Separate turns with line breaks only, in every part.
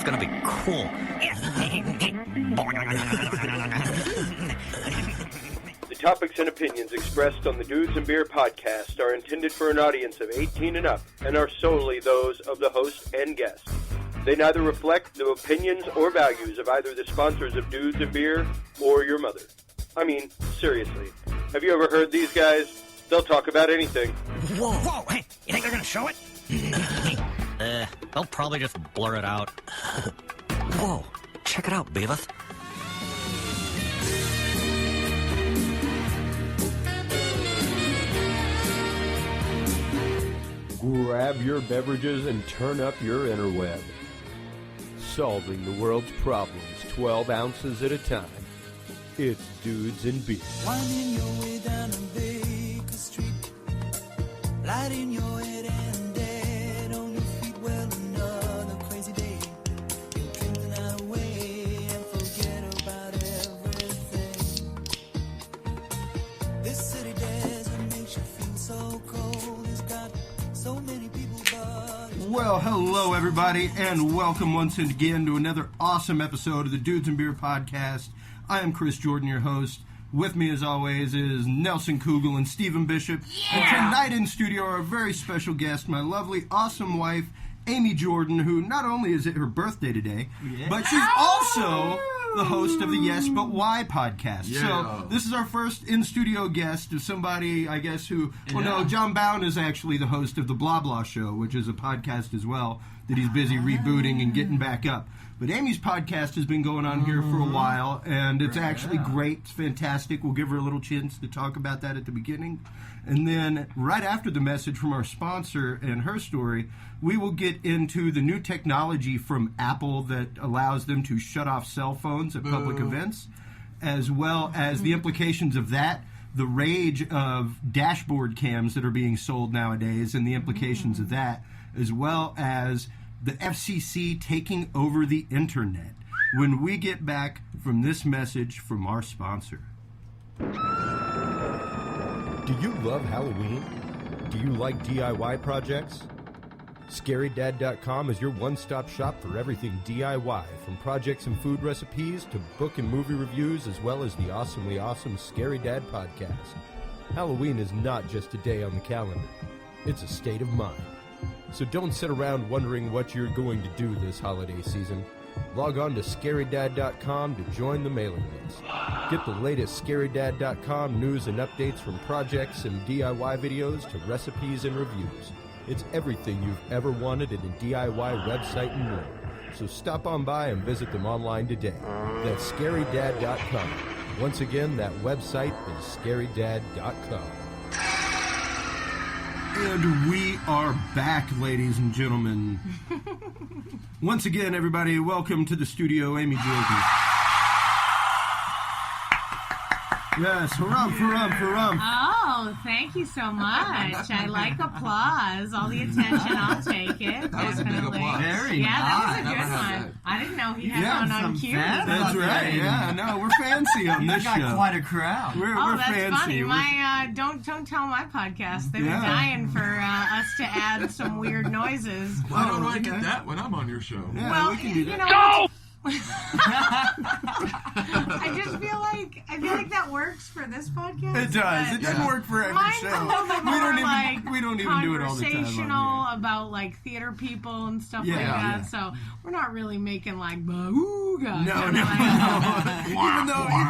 is going to be cool.
The topics and opinions expressed on the Dudes and Beer podcast are intended for an audience of 18 and up and are solely those of the host and guest. They neither reflect the opinions or values of either the sponsors of Dudes and Beer or your mother. I mean, seriously. Have you ever heard these guys? They'll talk about anything.
Whoa, hey, you think they're going to show it? They'll probably just blur it out. Whoa, check it out, Beavis.
Grab your beverages and turn up your interweb. Solving the world's problems 12 ounces at a time. It's Dudes and Beer.
Winding your way down a Baker Street, lighting your head and dead on your feet. Well, another crazy day. You drink the night away and forget about everything. This city desert makes you feel so cold. It's got so many people, but...
Well, hello, everybody, and welcome once again to another awesome episode of the Dudes and Beer podcast. I am Chris Jordan, your host. With me, as always, is Nelson Kugle and Stephen Bishop. Yeah. And tonight in studio are a very special guest, my lovely, awesome wife, Amy Jordan, who not only is it her birthday today, but she's also the host of the Yes But Why podcast. Yeah. So this is our first in-studio guest of somebody, I guess, who... Well, no, John Bound is actually the host of the Blah Blah Show, which is a podcast as well that he's busy rebooting and getting back up. But Amy's podcast has been going on here for a while, and it's actually great. It's fantastic. We'll give her a little chance to talk about that at the beginning. And then right after the message from our sponsor and her story, we will get into the new technology from Apple that allows them to shut off cell phones at public events, as well as the implications of that, the rage of dashboard cams that are being sold nowadays and the implications of that, as well as the FCC taking over the internet, when we get back from this message from our sponsor.
Do you love Halloween? Do you like DIY projects? ScaryDad.com is your one-stop shop for everything DIY, from projects and food recipes to book and movie reviews, as well as the awesomely awesome Scary Dad podcast. Halloween is not just a day on the calendar. It's a state of mind. So don't sit around wondering what you're going to do this holiday season. Log on to ScaryDad.com to join the mailing list. Get the latest ScaryDad.com news and updates, from projects and DIY videos to recipes and reviews. It's everything you've ever wanted in a DIY website and more. So stop on by and visit them online today. That's ScaryDad.com. Once again, that website is ScaryDad.com.
And we are back, ladies and gentlemen. Once again, everybody, welcome to the studio, Amy Jordan. Yes, harumph.
Oh, thank you so much. I like applause. All the attention, I'll take it.
That was a big applause.
Very nice. That was a good one. I didn't know he had one on cue.
That's right. Yeah, no, we're fancy on this show.
You got quite a crowd.
We're
that's
fancy.
Funny. My don't tell my podcast. They're dying for us to add some weird noises.
Why don't I get that when I'm on your show?
Yeah,
well,
we can do that.
Go! I just feel like that works for this podcast.
It does. It doesn't work for every show. We don't even do it all the time.
Conversational about like theater people and stuff like that. Yeah. So we're not really making like booga.
No. Even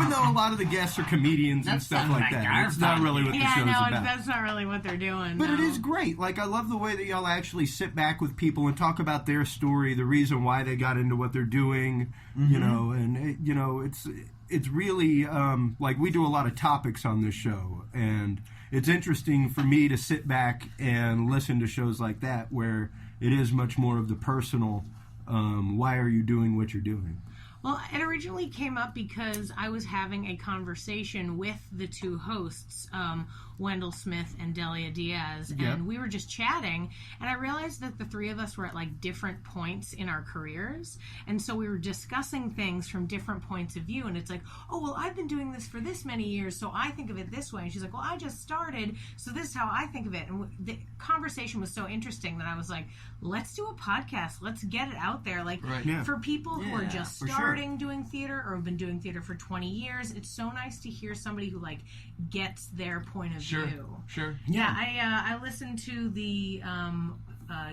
though a lot of the guests are comedians and stuff like that, it's not really what the show's about.
That's not really what they're doing.
But it is great. Like, I love the way that y'all actually sit back with people and talk about their story, the reason why they got into what they're doing. You know, and it's really like, we do a lot of topics on this show, and it's interesting for me to sit back and listen to shows like that where it is much more of the personal, why are you doing what you're doing?
Well, it originally came up because I was having a conversation with the two hosts. Wendell Smith and Delia Diaz, and we were just chatting, and I realized that the three of us were at like different points in our careers, and so we were discussing things from different points of view, and it's like, oh, well, I've been doing this for this many years, so I think of it this way, and she's like, well, I just started, so this is how I think of it, and the conversation was so interesting that I was like, let's do a podcast, let's get it out there, like, for people who are just starting doing theater or have been doing theater for 20 years, it's so nice to hear somebody who like gets their point of view. I listen to the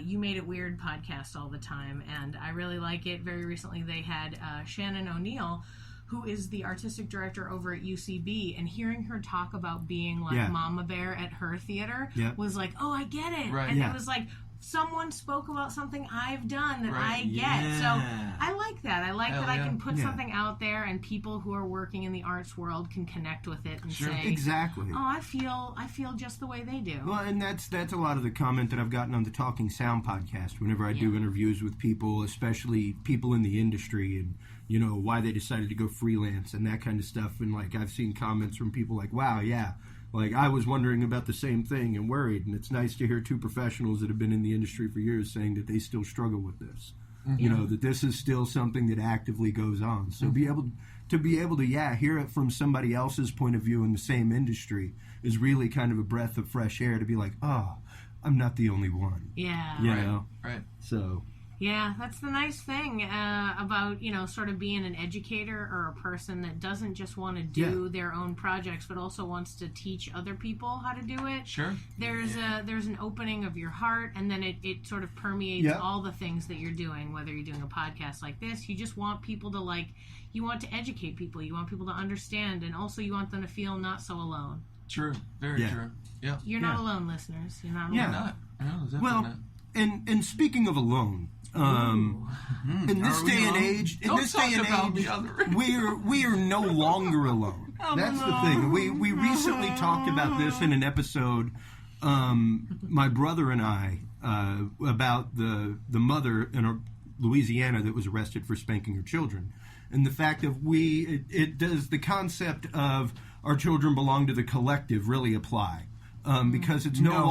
You Made It Weird podcast all the time, and I really like it. Very recently they had Shannon O'Neill, who is the artistic director over at UCB, and hearing her talk about being like Mama Bear at her theater was like, oh, I get it. And it was like, someone spoke about something I've done that I get. So I like that. I like that I can put something out there and people who are working in the arts world can connect with it and say,
exactly.
Oh, I feel just the way they do.
Well, and that's a lot of the comment that I've gotten on the Talking Sound podcast whenever I do interviews with people, especially people in the industry, and you know, why they decided to go freelance and that kind of stuff. And like, I've seen comments from people like, wow, like, I was wondering about the same thing and worried, and it's nice to hear two professionals that have been in the industry for years saying that they still struggle with this. You know, that this is still something that actively goes on. So be able to hear it from somebody else's point of view in the same industry is really kind of a breath of fresh air to be like, oh, I'm not the only one.
Yeah.
You know?
Right.
So...
Yeah, that's the nice thing about, you know, sort of being an educator or a person that doesn't just want to do their own projects, but also wants to teach other people how to do it.
Sure.
There's an opening of your heart, and then it sort of permeates all the things that you're doing, whether you're doing a podcast like this. You just want people to, like, you want to educate people. You want people to understand, and also you want them to feel not so alone.
True. Very true. Yeah.
You're not alone, listeners. You're not alone.
You're not. No, definitely
well,
not.
And speaking of alone... in this day and age, we are no longer alone. That's the thing. We recently talked about this in an episode. My brother and I about the mother in Louisiana that was arrested for spanking her children, and the fact that does the concept of our children belong to the collective really apply? Because it's no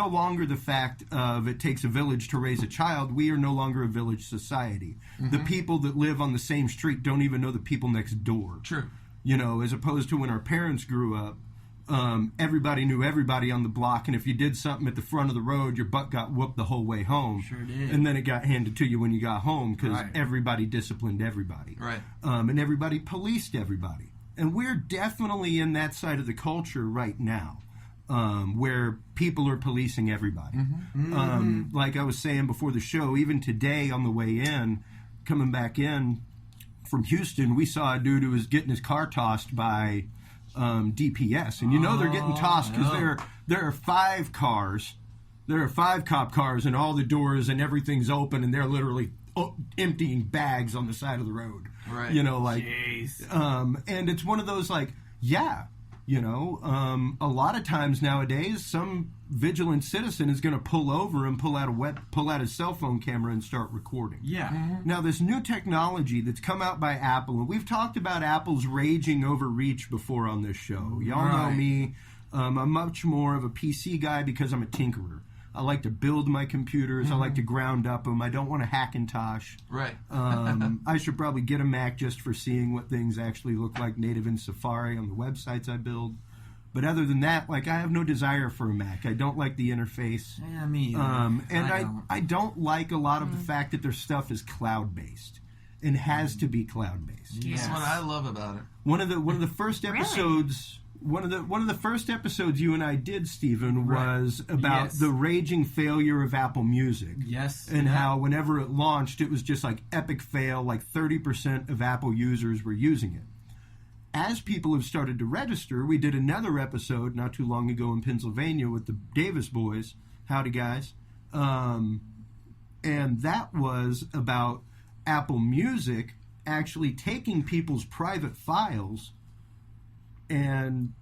longer the fact of it takes a village to raise a child. We are no longer a village society. The people that live on the same street don't even know the people next door.
True.
You know, as opposed to when our parents grew up, everybody knew everybody on the block, and if you did something at the front of the road, your butt got whooped the whole way home.
Sure did.
And then it got handed to you when you got home because everybody disciplined everybody.
Right.
And everybody policed everybody. And we're definitely in that side of the culture right now. Where people are policing everybody. Like I was saying before the show, even today on the way in, coming back in from Houston, we saw a dude who was getting his car tossed by DPS. And you know they're getting tossed because there are 5 cars. There are 5 cop cars and all the doors and everything's open and they're literally emptying bags on the side of the road.
Right.
You know, like... and it's one of those like, you know, a lot of times nowadays, some vigilant citizen is going to pull over and pull out his cell phone camera and start recording.
Yeah.
Now, this new technology that's come out by Apple, and we've talked about Apple's raging overreach before on this show. Y'all know me. I'm much more of a PC guy because I'm a tinkerer. I like to build my computers. I like to ground up them. I don't want to Hackintosh.
Right.
I should probably get a Mac just for seeing what things actually look like native in Safari on the websites I build. But other than that, like, I have no desire for a Mac. I don't like the interface.
Yeah, me either.
And I don't like a lot of the fact that their stuff is cloud-based and has to be cloud-based.
That's what I love about it.
One of the first episodes... One of the first episodes you and I did, Stephen, was about the raging failure of Apple Music.
Yes.
And how whenever it launched, it was just like epic fail, like 30% of Apple users were using it. As people have started to register, we did another episode not too long ago in Pennsylvania with the Davis boys. Howdy, guys. And that was about Apple Music actually taking people's private files and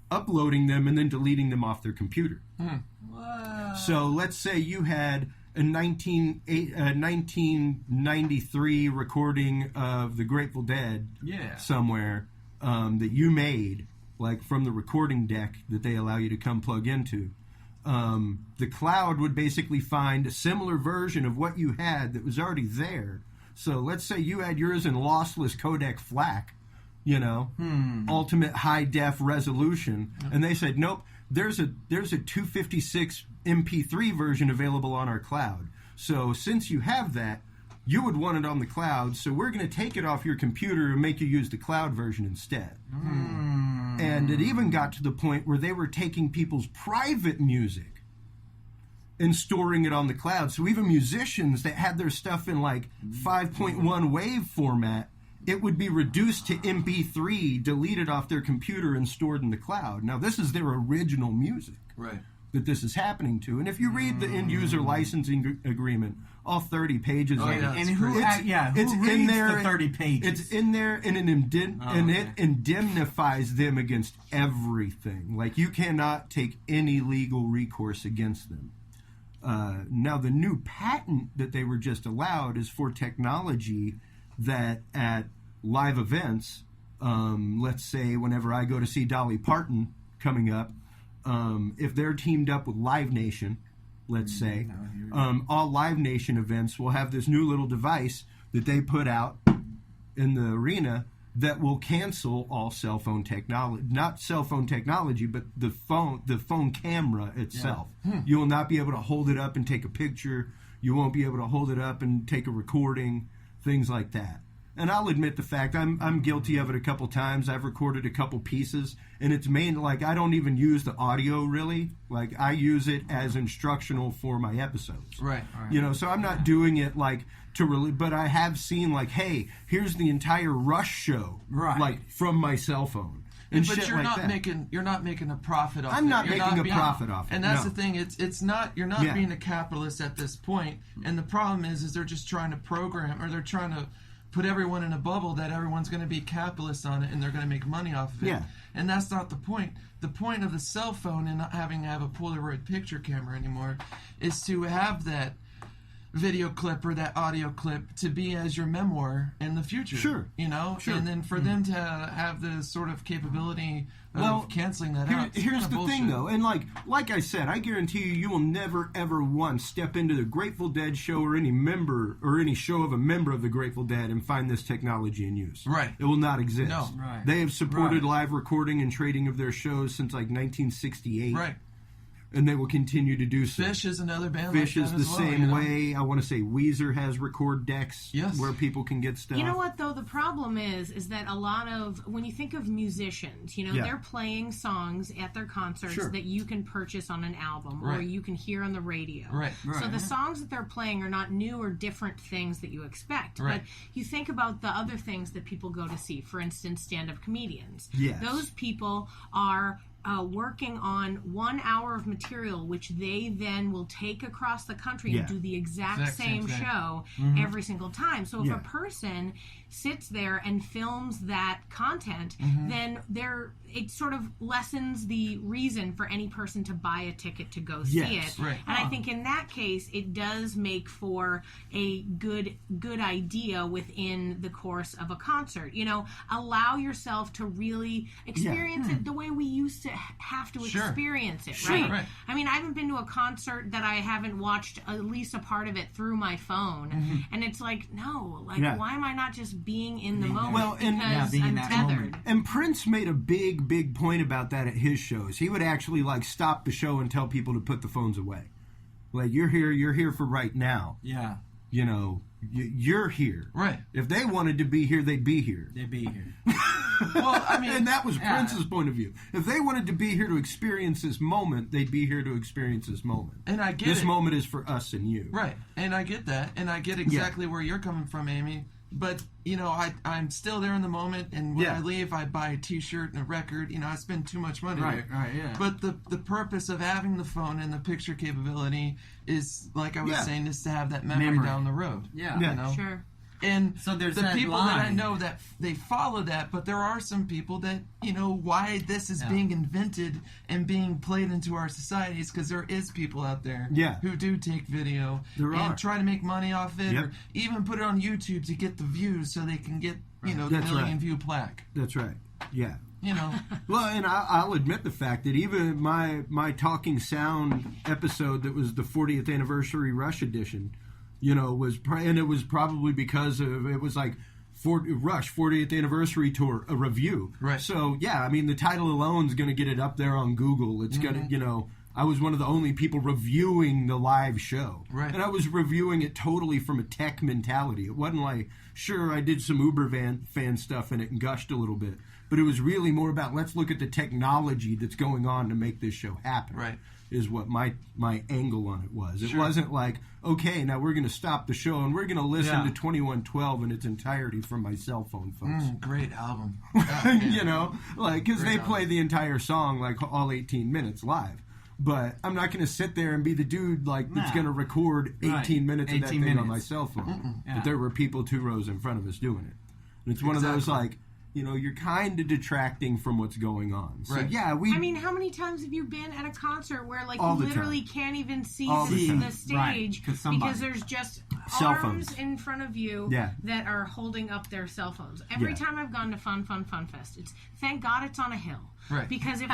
uploading them and then deleting them off their computer. So let's say you had a 1993 recording of the Grateful Dead somewhere that you made like from the recording deck that they allow you to come plug into. The cloud would basically find a similar version of what you had that was already there. So let's say you had yours in lossless codec FLAC, ultimate high def resolution, and they said, nope, there's a 256 MP3 version available on our cloud. So since you have that, you would want it on the cloud, so we're going to take it off your computer and make you use the cloud version instead. And it even got to the point where they were taking people's private music and storing it on the cloud. So even musicians that had their stuff in like 5.1 wave format, it would be reduced to MP3, deleted off their computer, and stored in the cloud. Now, this is their original music.
Right.
That this is happening to. And if you read the end-user licensing agreement, all 30 pages of it.
And who reads the 30 pages?
It's in there, and it indemnifies them against everything. Like, you cannot take any legal recourse against them. Now, the new patent that they were just allowed is for technology that at live events, let's say whenever I go to see Dolly Parton coming up, if they're teamed up with Live Nation, let's say, all Live Nation events will have this new little device that they put out in the arena that will cancel all cell phone technology, not cell phone technology, but the phone camera itself. You will not be able to hold it up and take a picture. You won't be able to hold it up and take a recording, things like that. And I'll admit the fact, I'm guilty of it a couple times. I've recorded a couple pieces, and it's mainly like I don't even use the audio really. Like I use it as instructional for my episodes.
Right.
So I'm not doing it like to really, but I have seen like, hey, here's the entire Rush show, like from my cell phone. And
but
shit
you're
like
not
that.
making a profit off it.
I'm not
You're
making a
being-
profit off it.
And that's
no.
the thing. It's not. You're not being a capitalist at this point. And the problem is they're just trying to program, or they're trying to put everyone in a bubble that everyone's going to be capitalist on it and they're going to make money off of it.
Yeah.
And that's not the point. The point of the cell phone and not having to have a Polaroid picture camera anymore is to have that video clip or that audio clip to be as your memoir in the future.
Sure. Sure.
And then for them to have the sort of capability of canceling that out.
Here's the thing, though, and like I said, I guarantee you will never ever once step into the Grateful Dead show or any show of a member of the Grateful Dead and find this technology in use.
Right.
It will not exist.
No.
Right.
They have supported live recording and trading of their shows since like 1968.
Right.
And they will continue to do so.
Fish is another band
Fish
like
is
that
the
as well,
same way. I want to say Weezer has record decks where people can get stuff.
You know what, though? The problem is that a lot of, when you think of musicians, they're playing songs at their concerts that you can purchase on an album or you can hear on the radio.
Right.
So the songs that they're playing are not new or different things that you expect.
Right.
But you think about the other things that people go to see. For instance, stand-up comedians.
Yes.
Those people are working on 1 hour of material, which they then will take across the country and do the exact same
thing.
show every single time. So if a person sits there and films that content, then it sort of lessens the reason for any person to buy a ticket to go see it.
Right.
And I think in that case, it does make for a good idea within the course of a concert. Allow yourself to really experience it the way we used to have to experience it, right? I mean, I haven't been to a concert that I haven't watched at least a part of it through my phone, and it's like, why am I not just being in the moment?
Well, and
because
being in
I'm
that
tethered.
moment.
And Prince made a big point about that at his shows. He would actually stop the show and tell people to put the phones away. Like, you're here for right now.
Yeah.
You're here.
Right.
If they wanted to be here, they'd be here.
They'd be here.
Well, I mean,
And that was Prince's point of view. If they wanted to be here to experience this moment, they'd be here to experience this moment.
and I get
This
it.
moment is for us and you.
Right. And I get that. And I get exactly where you're coming from, Amy. But, I'm still there in the moment, and when I leave, I buy a T-shirt and a record. I spend too much money there.
Right, yeah.
But the purpose of having the phone and the picture capability is, like I was saying, is to have that memory down the road.
Yeah.
Sure.
And
So there's
the
that
people that I
line.
know that they follow that, but there are some people that, why this is being invented and being played into our societies, because there is people out there who do take video
There
and
are.
try to make money off it,
Yep.
or even put it on YouTube to get the views so they can get, the
That's
million
right.
view plaque.
That's right. Yeah.
you know.
Well, and I'll admit the fact that even my Talking Sound episode that was the 40th anniversary Rush edition, you know, and it was probably because of, it was like Rush 40th anniversary tour, a review.
Right.
So, yeah, I mean, the title alone is going to get it up there on Google. It's going to, you know, I was one of the only people reviewing the live show.
Right.
And I was reviewing it totally from a tech mentality. It wasn't like, sure, I did some Uber fan stuff in it and gushed a little bit. But it was really more about, let's look at the technology that's going on to make this show happen.
Right.
Is what my angle on it was. It wasn't like, okay, now we're going to stop the show and we're going to listen to 2112 in its entirety from my cell phone, folks.
Great album.
You know, like, because they play the entire song, like, all 18 minutes live. But I'm not going to sit there and be the dude, like, that's going to record 18 minutes of that thing on my cell phone. But there were people 2 rows in front of us doing it. And it's one of those, like, you know, you're kind of detracting from what's going on. So, yeah,
I mean, how many times have you been at a concert where, like, you literally can't even see the stage because there's just arms in front of you that are holding up their cell phones? Every time I've gone to Fun Fest, it's thank God it's on a hill.
Right.
Because if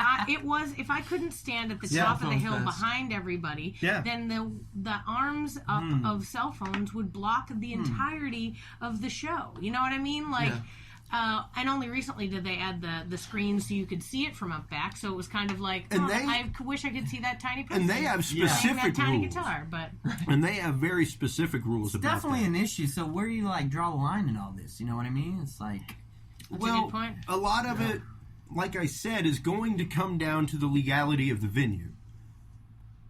I couldn't stand at the top of the hill behind everybody, then the arms up of cell phones would block the entirety of the show. You know what I mean? Like. And only recently did they add the screen so you could see it from up back. So it was kind of like, I wish I could see that tiny person.
And they have specific
that tiny
rules.
Guitar, but
and they have very specific rules about
definitely
that.
An issue. So where do you like draw the line in all this? You know what I mean? It's like,
that's a good point.
A lot of it, like I said, is going to come down to the legality of the venue.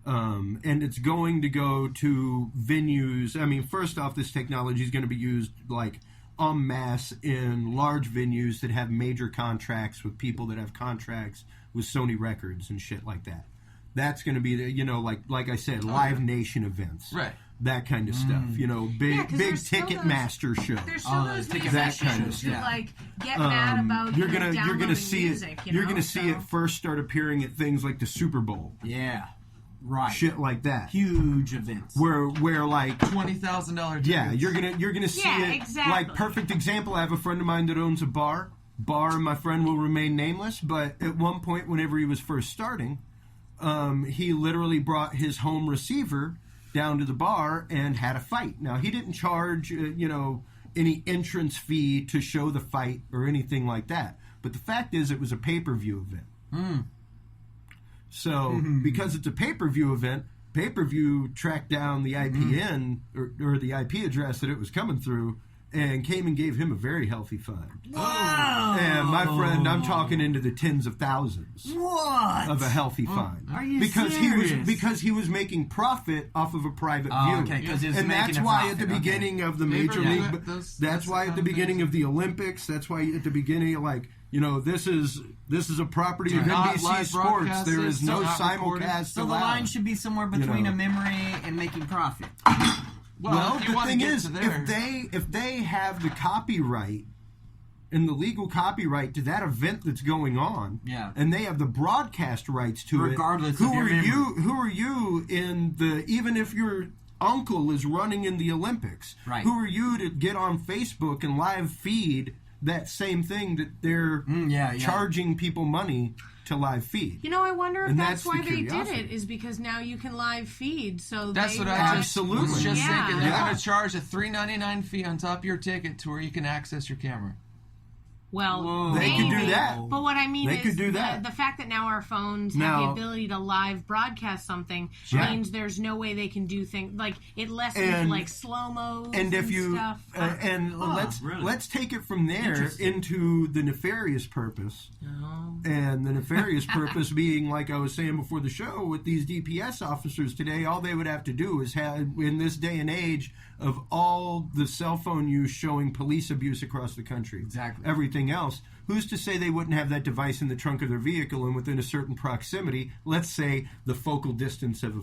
And it's going to go to venues. I mean, first off, this technology is going to be used like en masse in large venues that have major contracts with people that have contracts with Sony Records and shit like that. That's going to be the, you know, like I said, Live Nation events.
Right.
That kind of stuff. You know, big Ticketmaster shows.
There's still those
that kind of
who,
stuff.
like, get mad about
you're gonna see
music,
it. You're gonna see it first start appearing at things like the Super Bowl.
Yeah. Right.
Shit like that.
Huge events.
Where like
$20,000 tickets.
Yeah, you're gonna see it.
Exactly.
Like, perfect example, I have a friend of mine that owns a bar. My friend will remain nameless, but at one point whenever he was first starting, he literally brought his home receiver down to the bar and had a fight. Now, he didn't charge any entrance fee to show the fight or anything like that. But the fact is, it was a pay-per-view event. So, because it's a pay-per-view event, pay-per-view tracked down the IPN or the IP address that it was coming through and came and gave him a very healthy fine.
Wow!
And my friend, I'm talking into the tens of thousands of a healthy fine.
Are you serious?
Because he was making profit off of a private view.
Okay,
and that's why at the beginning of the Major League,
that's
why at the beginning of the Olympics, that's why at the beginning, like, you know, this is a property of NBC Sports. There is no simulcast
So the line should be somewhere between a memory and making profit.
Well, the thing is, if they have the copyright and the legal copyright to that event that's going on, and they have the broadcast rights to
regardless
it,
of your memory.
Who are you even if your uncle is running in the Olympics, who are you to get on Facebook and live feed that same thing that they're charging people money to live feed?
You know, I wonder if that's why they did it, is because now you can live feed. So
that's what I was just thinking. They're going to charge a $3.99 fee on top of your ticket to where you can access your camera.
Well,
they could do that.
But what I mean
is
the fact that now our phones have the ability to live broadcast something means there's no way they can do things like it lessens like slow-mos and stuff.
Let's take it from there into the nefarious purpose. And the nefarious purpose being, like I was saying before the show, with these DPS officers today, all they would have to do is have, in this day and age of all the cell phone use showing police abuse across the country.
Exactly.
Everything else. Who's to say they wouldn't have that device in the trunk of their vehicle and within a certain proximity, let's say the focal distance of a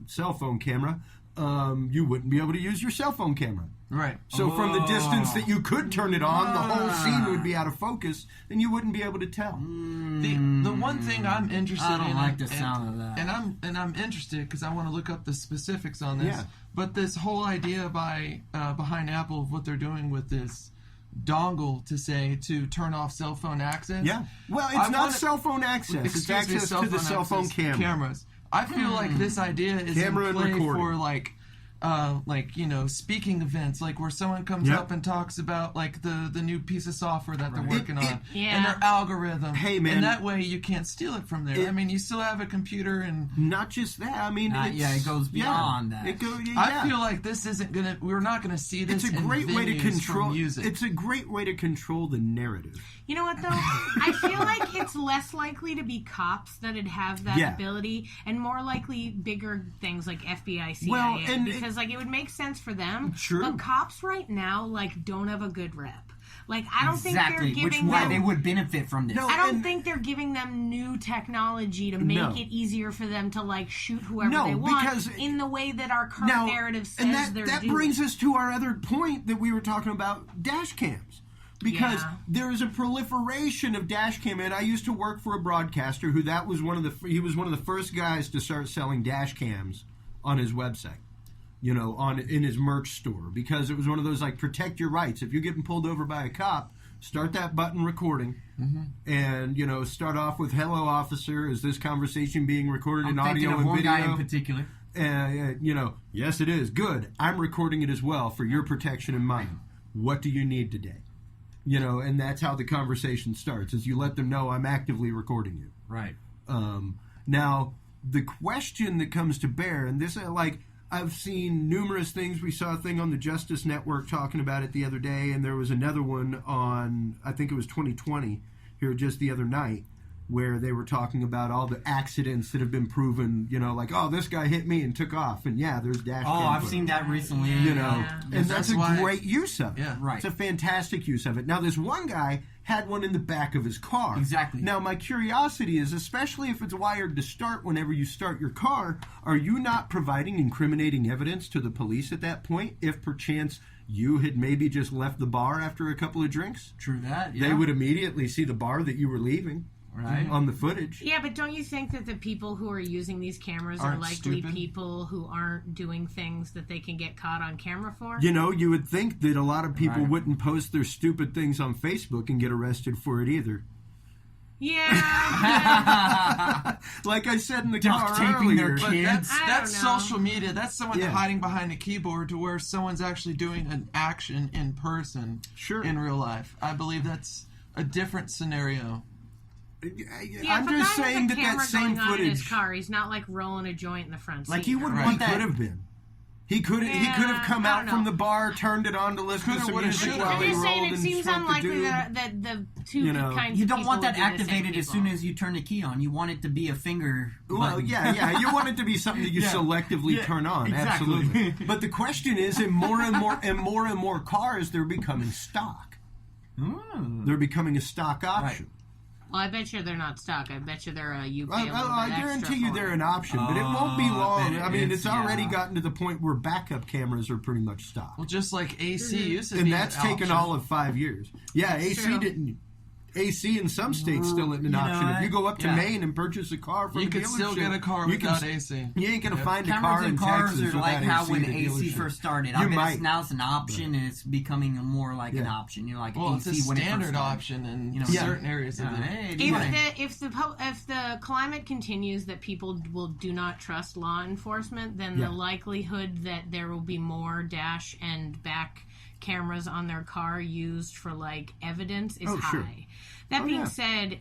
cell phone camera, you wouldn't be able to use your cell phone camera.
Right.
So from the distance that you could turn it on, the whole scene would be out of focus, and you wouldn't be able to tell.
The one thing I'm interested in,
I don't like the sound of that,
and I'm interested because I want to look up the specifics on this. Yeah. But this whole idea behind Apple of what they're doing with this dongle to turn off cell phone access.
Yeah. Well, it's not cell phone access. It's access to the cell phone cameras.
I feel like this idea is
Camera
in
and
play
recording.
for speaking events, like where someone comes
Yep.
up and talks about like the new piece of software that they're working on
Yeah.
and their algorithm.
Hey, man.
And that way you can't steal it from there. I mean, you still have a computer and.
Not just that. I mean,
it goes beyond that.
I feel like this isn't gonna. We're not gonna see this.
It's a great way to control
music.
It's a great way to control the narrative.
You know what, though? I feel like it's less likely to be cops that'd have that ability, and more likely bigger things like FBI, CIA,
Well, and
because like it would make sense for them.
True.
But cops right now like don't have a good rep. Like I don't think they're
Exactly, which
giving
why
them.
they would benefit from this.
No,
I don't
and-
think they're giving them new technology to make
No.
it easier for them to like shoot whoever
No,
they want
because-
in the way that our current narrative says
and
they're
that
doing.
brings us to our other point that we were talking about, dash cams. Because
Yeah.
there is a proliferation of dash cam, and I used to work for a broadcaster who he was one of the first guys to start selling dash cams on his website. In his merch store, because it was one of those like protect your rights. If you're getting pulled over by a cop, start that button recording, and start off with "Hello, officer. Is this conversation being recorded in
I'm thinking
audio
of
and
one
video?"
guy in particular.
Yes, it is. Good. I'm recording it as well for your protection and mine. What do you need today? And that's how the conversation starts, is you let them know I'm actively recording you.
Right.
Now, the question that comes to bear, and this, I've seen numerous things. We saw a thing on the Justice Network talking about it the other day, and there was another one on, I think it was 2020, here just the other night, where they were talking about all the accidents that have been proven, this guy hit me and took off, and there's dash cam
I've
footage.
seen that recently.
And that's
That's
a
why-
great use of it.
Yeah.
Right.
It's a fantastic use of it. Now, this one guy had one in the back of his car.
Exactly.
Now, my curiosity is, especially if it's wired to start whenever you start your car, are you not providing incriminating evidence to the police at that point, if perchance you had maybe just left the bar after a couple of drinks?
True that. Yeah.
They would immediately see the bar that you were leaving.
Right.
On the footage.
Yeah, but don't you think that the people who are using these cameras are
Aren't
likely
stupid?
people who aren't doing things that they can get caught on camera for?
You would think that a lot of people
Right.
wouldn't post their stupid things on Facebook and get arrested for it either.
Yeah.
Like I said in the
Duct
car
taping their
earlier.
But
kids.
that's
I don't know.
social media. That's someone
Yeah.
hiding behind a keyboard to where someone's actually doing an action in person
Sure.
in real life. I believe that's a different scenario.
Yeah,
I'm
if a
just
guy
saying
has a
that
camera
same
going on in his
footage.
car, he's not like rolling a joint in the front seat.
Like he would
Right.
want
That-
could have been. He could have come
I
out
don't
from
know.
the bar, turned it on to listen
Coulda,
to some
woulda,
music
shoulda.
while
I'm
he
just saying
rolled
it
and
seems
smoked a
unlikely
dude.
that the two
You know.
kinds
You
of
don't
people
want that
would be the same
activated as
people.
soon as you turn the key on. You want it to be a finger.
Well,
button.
yeah. You want it to be something that you
Yeah.
selectively
Yeah,
turn on.
exactly.
Absolutely. But the question is, in more and more cars, they're becoming stock.
Ooh.
They're becoming a stock option.
Well, I bet you they're not stock. I bet you they're you pay a little
I
bit
guarantee
extra
you
for
they're
it.
an option, but it won't be
Oh,
long.
but
I mean, it's already
yeah.
gotten to the point where backup cameras are pretty much stock.
Well, just like AC used to be.
And that's
an
taken
option.
all of 5 years. Yeah, AC
true.
didn't. AC in some states still isn't an
You know
option. If you go up to
yeah.
Maine and purchase a car from
You
a
could still
dealership,
get a car
you can
without
s-
AC.
You ain't gonna find a
Cameras
car in
and cars
Texas
are
without
like how
AC
when
at the
AC
dealership.
first started.
You
I bet
might.
now it's an option, and it's becoming more like an
Yeah.
option. You're like
Well,
AC
it's a
when it first
standard
started.
option in
You know,
certain areas of the.
hey,
If
right.
if the climate continues that people do not trust law enforcement, then
Yeah.
the likelihood that there will be more dash and back cameras on their car used for like evidence is
Oh,
high.
sure.
That being
yeah.
said,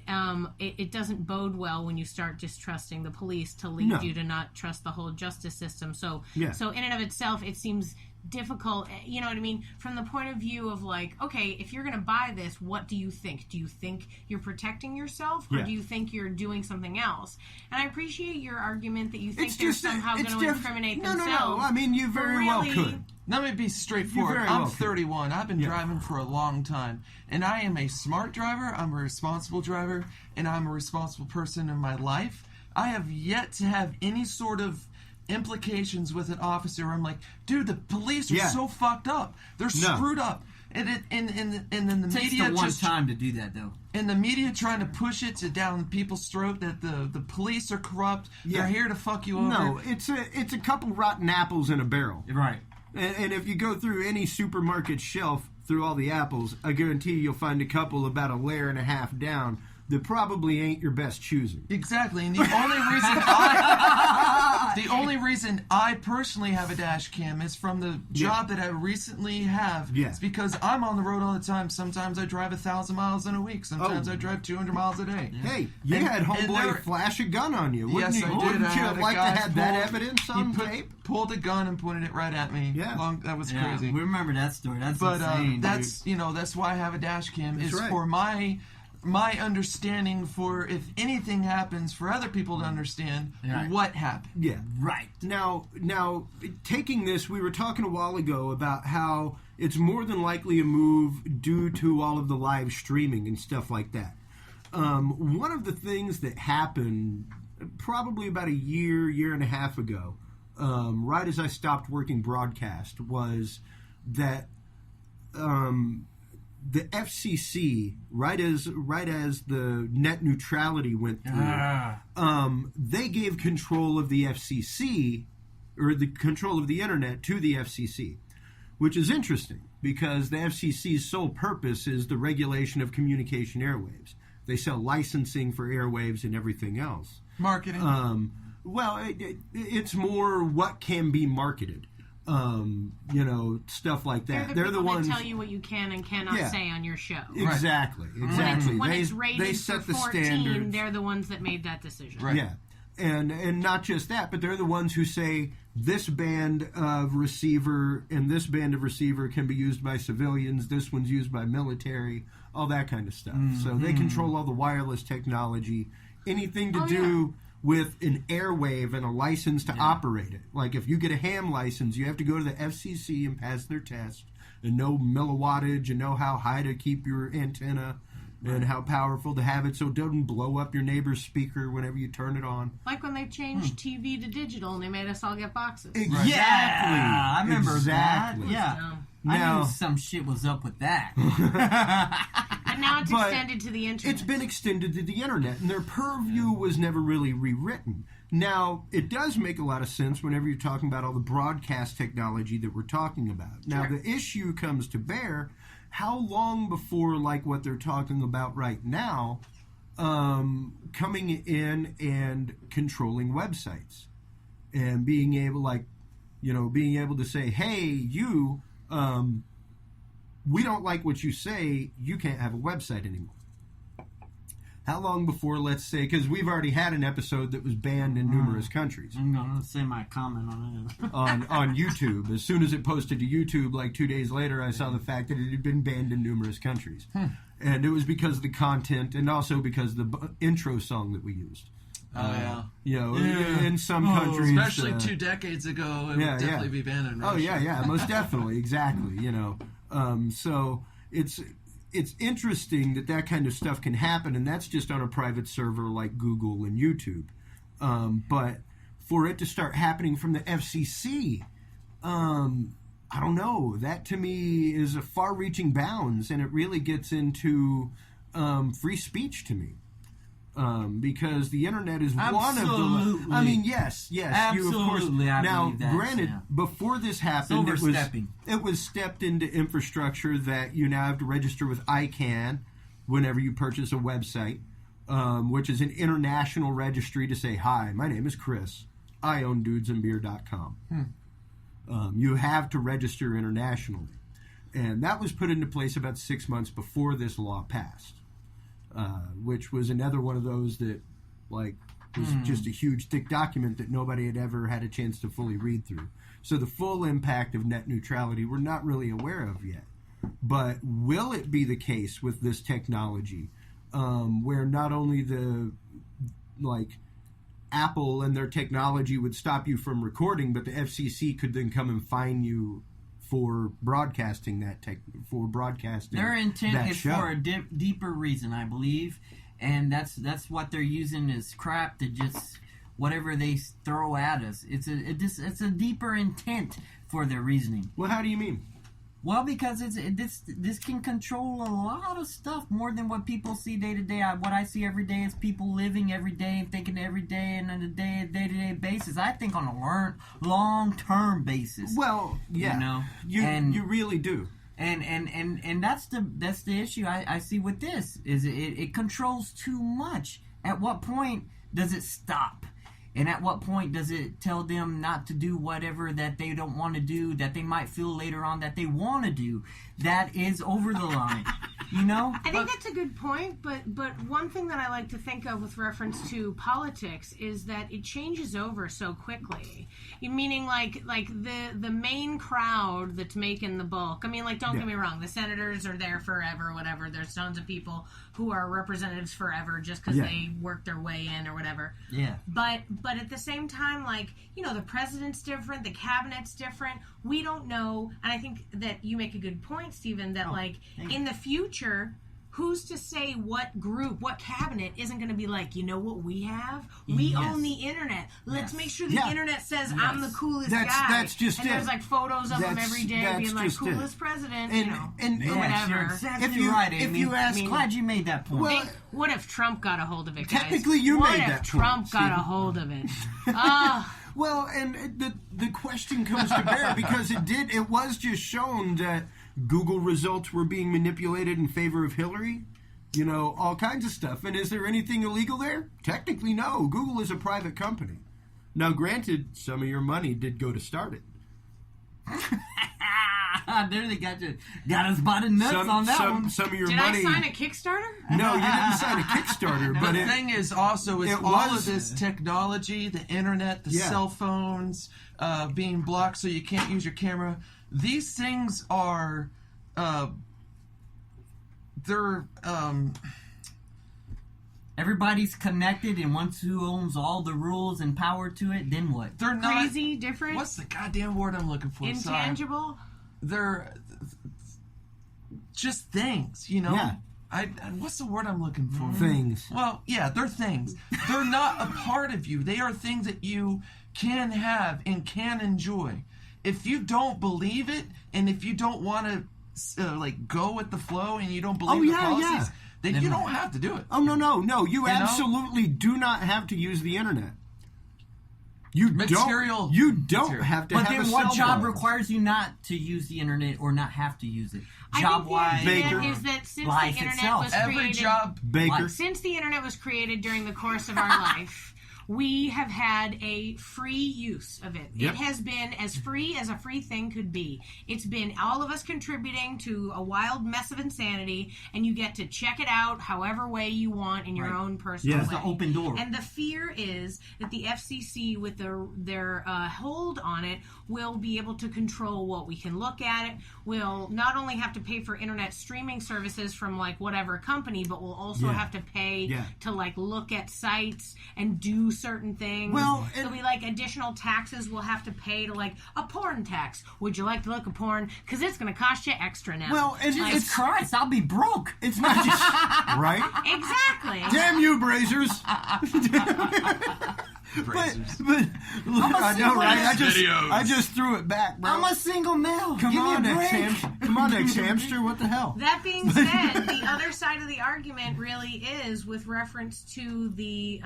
it doesn't bode well when you start distrusting the police to lead
No.
you to not trust the whole justice system. So
Yeah.
so in and of itself, it seems difficult, you know what I mean, from the point of view of like, okay, if you're going to buy this, what do you think? Do you think you're protecting yourself, or
Yeah.
do you think you're doing something else? And I appreciate your argument that you think
It's
they're
just
somehow going to
diff-
incriminate
no,
themselves.
No. I mean, you very well
really-
could.
Let me be straightforward.
You very
I'm
well could.
31. I've been driving for a long time. And I am a smart driver, I'm a responsible driver, and I'm a responsible person in my life. I have yet to have any sort of implications with an officer where I'm like, dude, the police are
Yeah.
so fucked up. They're
No.
screwed up. And then the
It takes
media
the one
just
time to do that, though.
and the media trying to push it to down people's throat that the police are corrupt.
Yeah.
They're here to fuck you over.
No, it's a couple rotten apples in a barrel.
Right.
And if you go through any supermarket shelf, through all the apples, I guarantee you'll find a couple about a layer and a half down that probably ain't your best choosing.
Exactly, and the only reason I personally have a dash cam is from the job that I recently have.
Yeah.
It's because I'm on the road all the time. Sometimes I drive 1,000 miles in a week. Sometimes I drive 200 miles a day.
Hey, you had homeboy flash a gun on you. Wouldn't
Yes,
you,
I did.
Wouldn't
I
you
had
have
a
liked to
guy
have that
pull-
evidence on tape?
Pulled a gun and pointed it right at me.
Yeah.
That was
Yeah,
crazy.
we remember that story. That's
But
insane, dude.
that's why I have a dash cam.
That's
is
right.
for my understanding, for if anything happens, for other people to understand what happened.
Yeah.
Right.
Now, taking this, we were talking a while ago about how it's more than likely a move due to all of the live streaming and stuff like that. One of the things that happened probably about a year and a half ago, right as I stopped working broadcast, was that the FCC, right as the net neutrality went through, they gave control of the FCC, or the control of the internet, to the FCC, which is interesting because the FCC's sole purpose is the regulation of communication airwaves. They sell licensing for airwaves and everything else.
Marketing.
Well, it's more what can be marketed. Stuff like that.
They're the people
ones
that tell you what you can and cannot say on your show.
Exactly.
When it's rated
they
for
set the
14,
standards.
they're the ones that made that decision.
Right.
Yeah. And not just that, but they're the ones who say this band of receiver and this band of receiver can be used by civilians, this one's used by military, all that kind of stuff. So they control all the wireless technology, anything to do with an airwave and a license to operate it. Like if you get a ham license, you have to go to the FCC and pass their test and know milliwattage and know how high to keep your antenna and how powerful to have it so it doesn't blow up your neighbor's speaker whenever you turn it on.
Like when they changed TV to digital and they made us all get boxes.
Exactly.
Yeah, I remember that.
Exactly.
Yeah. I
Now-
knew some shit was up with that.
And now it's
But
extended to the internet.
It's been extended to the internet, and their purview was never really rewritten. Now, it does make a lot of sense whenever you're talking about all the broadcast technology that we're talking about. Now, the issue comes to bear, how long before, like what they're talking about right now, coming in and controlling websites and being able, being able to say, hey, you, we don't like what you say, you can't have a website anymore. How long before, let's say, because we've already had an episode that was banned in numerous countries
I'm going to say my comment on it.
on YouTube. As soon as it posted to YouTube, like 2 days later, I saw the fact that it had been banned in numerous countries. And it was because of the content and also because of the intro song that we used. In some countries,
especially 2 decades ago, it would definitely be banned in Russia.
Oh yeah, most definitely, exactly. So it's interesting that kind of stuff can happen, and that's just on a private server like Google and YouTube. But for it to start happening from the FCC, I don't know. That to me is a far-reaching bounds, and it really gets into free speech to me. Because the internet is one of the. I mean, yes,
Absolutely,
you of course. Now,
believe that,
granted, before this happened,
overstepping.
it was stepped into infrastructure that you now have to register with ICANN whenever you purchase a website, which is an international registry to say, "Hi, my name is Chris. I own dudesandbeer.com." You have to register internationally, and that was put into place about 6 months before this law passed. Which was another one of those that, was just a huge, thick document that nobody had ever had a chance to fully read through. So the full impact of net neutrality we're not really aware of yet. But will it be the case with this technology where not only Apple and their technology would stop you from recording, but the FCC could then come and fine you for broadcasting
Their intent
that
is
show.
for a deeper reason, I believe, and that's what they're using as crap to just whatever they throw at us. It's a deeper intent for their reasoning.
Well, how do you mean?
Well, because this can control a lot of stuff more than what people see day to day. What I see every day is people living every day and thinking every day and on a day-to-day basis. I think on a long-term basis.
Well, yeah, you really do.
And that's the issue I see with this is it controls too much. At what point does it stop? And at what point does it tell them not to do whatever that they don't want to do, that they might feel later on that they want to do? That is over the line, you know?
I think that's a good point, but one thing that I like to think of with reference to politics is that it changes over so quickly. Meaning, like the main crowd that's making the bulk. I mean, like, don't get me wrong, the senators are there forever, whatever. There's tons of people who are representatives forever just because they worked their way in or whatever.
Yeah.
But at the same time, like, you know, the president's different, the cabinet's different. We don't know, and I think that you make a good point, Stephen, that in the future, who's to say what group, what cabinet isn't going to be like, you know what we have? We own the internet. Let's make sure the internet says I'm the coolest guy.
That's just
and there's like photos of him every day being like coolest president,
and
whatever.
You're exactly right, Amy.
If you ask,
glad you made that point.
Well,
what if Trump got a hold of it, guys?
Technically, you made that point.
What if Trump got a hold of it?
Well, and the question comes to bear because it was just shown that Google results were being manipulated in favor of Hillary. You know, all kinds of stuff. And is there anything illegal there? Technically, no. Google is a private company. Now, granted, some of your money did go to start it.
There they got us by the nuts on that one.
Some of your
Did
money.
I sign a Kickstarter?
No, you didn't sign a Kickstarter. But
the thing is also all of this technology, the internet, the cell phones being blocked so you can't use your camera. These things are,
everybody's connected, and once who owns all the rules and power to it, then what?
They're not
crazy, different.
What's the goddamn word I'm looking for?
Intangible.
Sorry. They're just things, you know.
Yeah.
What's the word I'm looking for?
Things.
Well, yeah, they're things. They're not a part of you. They are things that you can have and can enjoy. If you don't believe it, and if you don't want to go with the flow, and you don't believe the policies, then you don't have to do it.
Oh no! You absolutely do not have to use the internet. You don't have to.
But
have
then
a
what
cell
job
phone.
requires you not to use the internet or not have to use it?
Job wise,
Baker.
is that since
Life
the internet
itself.
was
Every
created,
job,
Baker.
since the internet was created during the course of our life, we have had a free use of it.
Yep.
It has been as free as a free thing could be. It's been all of us contributing to a wild mess of insanity, and you get to check it out however way you want in your own personal way.
It's the open door.
And the fear is that the FCC, with their hold on it, will be able to control what we can look at. It will not only have to pay for internet streaming services from like whatever company, but will also have to pay to like look at sites and do certain things.
Well,
there'll be like additional taxes we'll have to pay to like a porn tax. Would you like to look at porn? Because it's going to cost you extra now.
Well, and
Like,
Jesus Christ, I'll be broke.
It's not just right.
exactly.
Damn you, Brazers! But I know, right? I just threw it back, bro.
I'm a single male.
Come
Give
on,
me a break.
Come on, ex-hamster. What the hell?
That being said, the other side of the argument really is with reference to the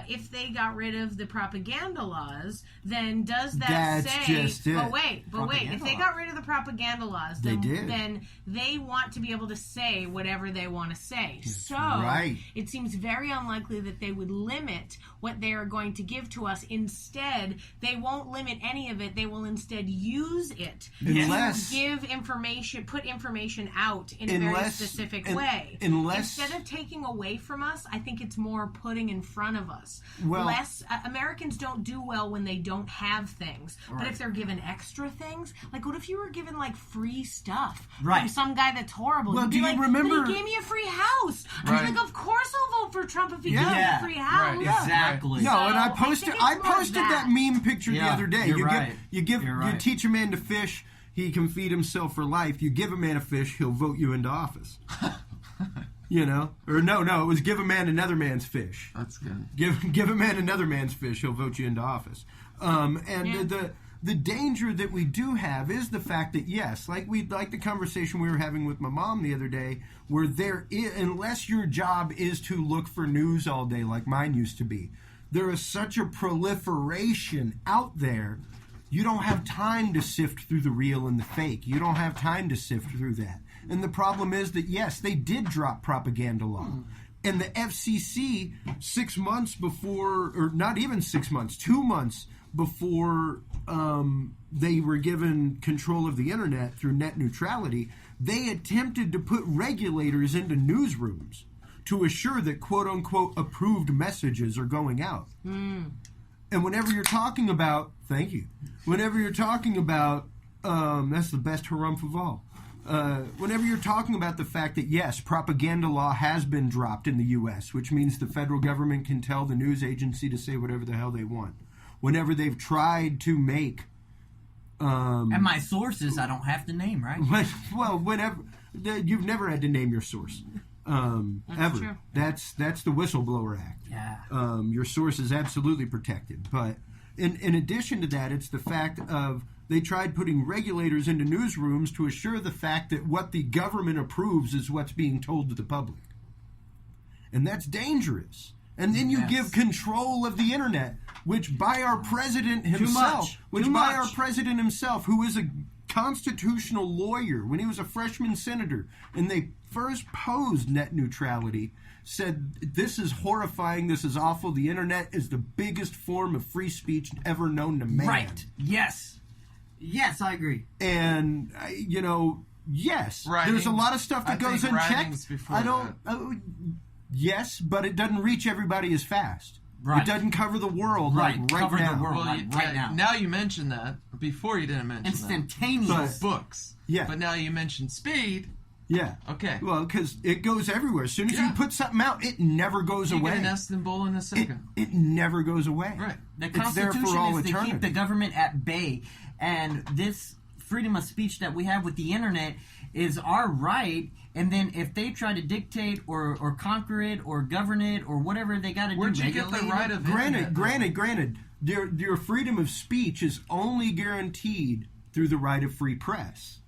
if they got rid of the propaganda laws, then does that
That's
say?
just it.
But wait, if they got rid of the propaganda laws, then they want to be able to say whatever they want to say. So it seems very unlikely that they would limit what they are going to give to us. Instead, they won't limit any of it. They will instead use it to give information, put information out in a very specific way. Instead of taking away from us, I think it's more putting in front of us. Americans don't do well when they don't have things. But if they're given extra things, like what if you were given like free stuff from some guy that's horrible?
Well,
You'd
do
be
you
like,
remember?
But he gave me a free house. I'd be like, of course I'll vote for Trump if he gives me a free house.
Exactly.
No, and I posted
that
meme picture the other day. You
You're
teach a man to fish, he can feed himself for life. You give a man a fish, he'll vote you into office. You know, or no, it was give a man another man's fish.
That's good.
Give a man another man's fish, he'll vote you into office. The danger that we do have is the fact that yes, like the conversation we were having with my mom the other day, where unless your job is to look for news all day like mine used to be, there is such a proliferation out there You don't have time to sift through the real and the fake. You don't have time to sift through that. And the problem is that, yes, they did drop propaganda law. And the FCC, 6 months before, or not even 6 months, 2 months before they were given control of the internet through net neutrality, they attempted to put regulators into newsrooms to assure that quote-unquote approved messages are going out. And whenever you're talking about, thank you, whenever you're talking about, that's the best harumph of all. Whenever you're talking about the fact that, yes, propaganda law has been dropped in the U.S., which means the federal government can tell the news agency to say whatever the hell they want. Whenever they've tried to make...
and my sources I don't have to name, right?
Well, whenever... You've never had to name your source.
That's
ever.
true.
That's the Whistleblower Act.
Yeah.
Your source is absolutely protected. But in addition to that, it's the fact of they tried putting regulators into newsrooms to assure the fact that what the government approves is what's being told to the public. And that's dangerous. And then you give control of the internet, which by our president himself, our president himself, who is a constitutional lawyer, when he was a freshman senator, and they first posed net neutrality, said, this is horrifying, this is awful, the internet is the biggest form of free speech ever known to man.
Right. Yes. Yes, I agree.
And, yes, there's a lot of stuff that goes unchecked. Yes, but it doesn't reach everybody as fast.
Right.
It doesn't cover the world right now.
The world right now.
Now you mentioned that. Before you didn't mention
instantaneous
books.
Yeah.
But now you mentioned speed.
Yeah.
Okay.
Well, because it goes everywhere. As soon as you put something out, it never goes away.
You get an Istanbul in a second.
It never goes away.
Right.
The
it's there
Constitution
for all
is to
eternity.
keep the government at bay. And this freedom of speech that we have with the internet is our right. And then if they try to dictate or conquer it or govern it or whatever they got to do,
where'd you get the right of internet?
Granted. Your freedom of speech is only guaranteed through the right of free press.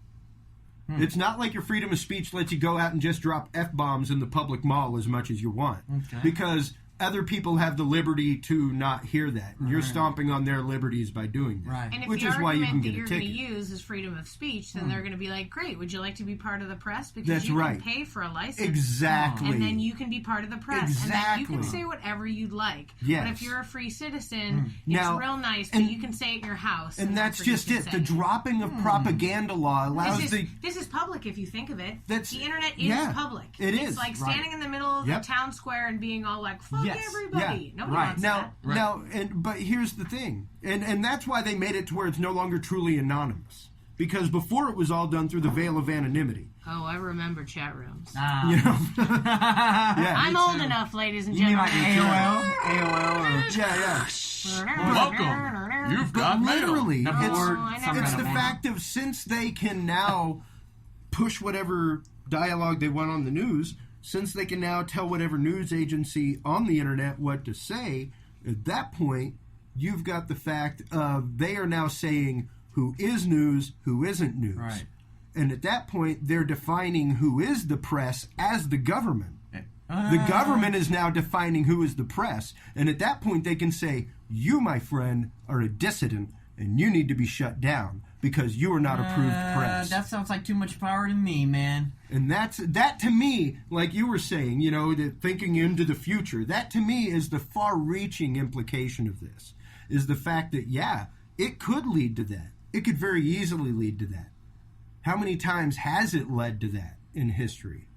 It's not like your freedom of speech lets you go out and just drop F-bombs in the public mall as much as you want. Okay. Because other people have the liberty to not hear that. And you're stomping on their liberties by doing that.
Right.
And if
which
the
is why you can
argument that
get a
you're going to
ticket.
use is freedom of speech, then they're going to be like, great, would you like to be part of the press? Because
That's
you
right.
can pay for a license.
Exactly.
And then you can be part of the press.
Exactly.
And then you can say whatever you'd like.
Yes.
But if you're a free citizen,
Now,
it's real nice that you can say it in your house.
And that's just it. The dropping of propaganda law allows
this is public if you think of it.
That's-
the internet is public.
It
it's
is.
like standing in the middle of the town square and being all like, fuck everybody. Nobody wants that.
But here's the thing, and that's why they made it to where it's no longer truly anonymous. Because before it was all done through the veil of anonymity.
Oh, I remember chat rooms.
I'm
old enough, ladies and
You mean
gentlemen.
like AOL?
Yeah.
You've
But
got
literally,
I
it's
know.
the fact of since they can now push whatever dialogue they want on the news, since they can now tell whatever news agency on the internet what to say, at that point, you've got the fact of they are now saying who is news, who isn't news.
Right.
And at that point, they're defining who is the press as the government. The government is now defining who is the press. And at that point, they can say, you, my friend, are a dissident, and you need to be shut down because you are not approved press.
That sounds like too much power to me, man.
And that to me, like you were saying, the thinking into the future, that to me is the far-reaching implication of this, is the fact that, it could lead to that. It could very easily lead to that. How many times has it led to that in history?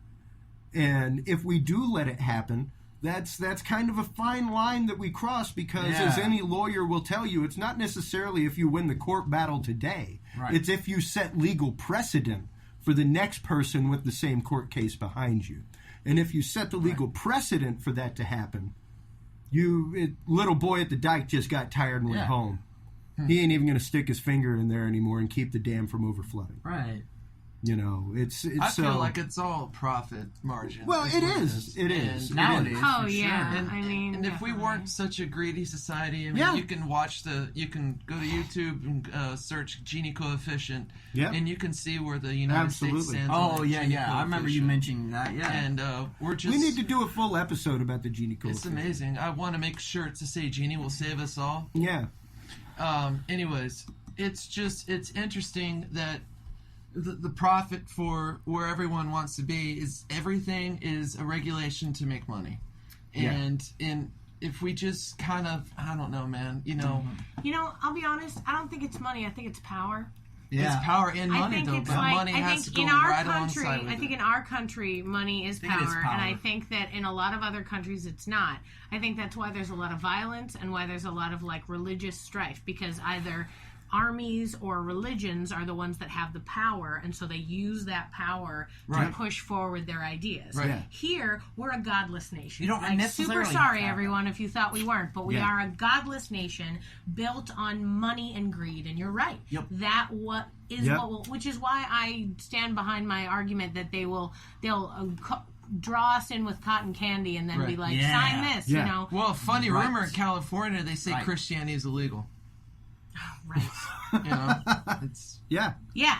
And if we do let it happen, that's kind of a fine line that we cross because, as any lawyer will tell you, it's not necessarily if you win the court battle today.
Right.
It's if you set legal precedent for the next person with the same court case behind you. And if you set the legal precedent for that to happen, little boy at the dike just got tired and went home. He ain't even going to stick his finger in there anymore and keep the dam from overflowing.
Right.
It's
I feel like it's all profit margin.
Well, it is. It is.
Nowadays.
Oh,
for
yeah.
Sure.
And,
I mean,
and if we
definitely.
weren't such a greedy society, you can you can go to YouTube and search Gini coefficient, and you can see where the United States stands.
Oh,
on the Gini
I remember you
coefficient.
mentioning that,
And we're just...
We need to do a full episode about the Gini coefficient.
It's amazing. I want to make sure to say Gini will save us all.
Yeah.
Anyways, it's interesting that the profit for where everyone wants to be is everything is a regulation to make money. And if we just kind of, I don't know, man, you know.
I'll be honest, I don't think it's money, I think it's power.
Yeah. It's power and money, though, but money has to go right alongside with it.
I think in our country, money is power, and I think that in a lot of other countries, it's not. I think that's why there's a lot of violence and why there's a lot of, like, religious strife, because either armies or religions are the ones that have the power, and so they use that power to push forward their ideas.
Right.
Here, we're a godless nation.
You don't necessarily
super sorry, everyone, if you thought we weren't, but we are a godless nation built on money and greed, and you're right.
Yep.
Which is why I stand behind my argument that they'll draw us in with cotton candy and then be like, sign this, you know.
Well, funny rumor in California, they say Christianity is illegal.
Right.
You know, it's
yeah.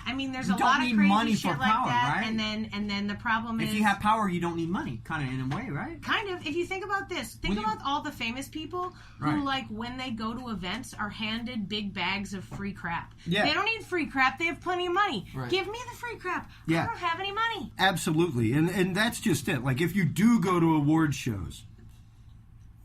I mean, there's
you
a lot of crazy
money
shit
for
like
power,
that,
right?
and then the problem is
if you have power, you don't need money, kind of in a way, right?
Kind of. If you think about this, think about all the famous people who, like, when they go to events, are handed big bags of free crap. Yeah. They don't need free crap. They have plenty of money. Right. Give me the free crap. I don't have any money.
Absolutely, and that's just it. Like, if you do go to award shows.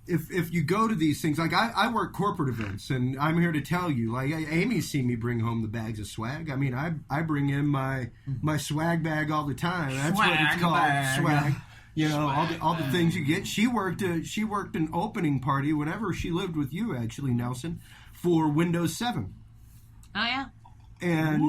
If you go to these things, like I work corporate events, and I'm here to tell you, like, Amy's seen me bring home the bags of swag. I mean, I bring in my swag bag all the time. That's what it's called, swag. You know, all the things you get. She worked an opening party whenever she lived with you, actually, Nelson, for Windows 7.
Oh yeah.
And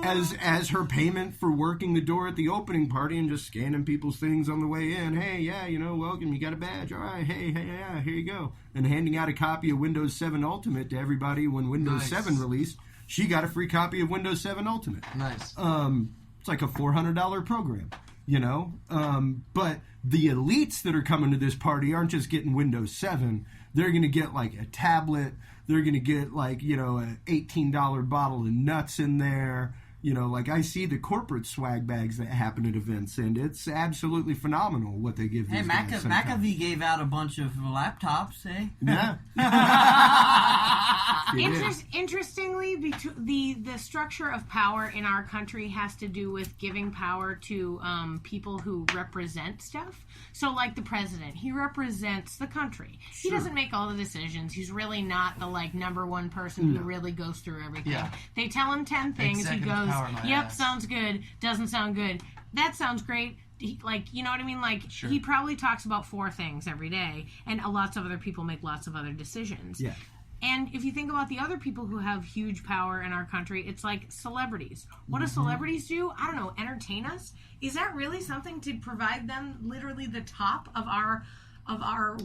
as her payment for working the door at the opening party and just scanning people's things on the way in, hey, yeah, you know, welcome, you got a badge, all right, hey, yeah, here you go. And handing out a copy of Windows 7 Ultimate to everybody when Windows 7 released, she got a free copy of Windows 7 Ultimate.
Nice.
It's like a $400 program, you know? But the elites that are coming to this party aren't just getting Windows 7. They're going to get, like, a tablet. They're going to get, like, you know, an $18 bottle of nuts in there. You know, like, I see the corporate swag bags that happen at events, and it's absolutely phenomenal what they give these guys.
Hey, McAfee gave out a bunch of laptops, eh?
Yeah.
Interestingly, the structure of power in our country has to do with giving power to people who represent stuff. So, like the president, he represents the country. He doesn't make all the decisions. He's really not the, like, number one person who really goes through everything. Yeah. They tell him 10 things. Executive he goes, yep, sounds good. Doesn't sound good. That sounds great. Like, you know what I mean? Like, he probably talks about 4 things every day, and lots of other people make lots of other decisions. Yeah. And if you think about the other people who have huge power in our country, it's like celebrities. What do celebrities do? I don't know, entertain us? Is that really something to provide them literally the top of our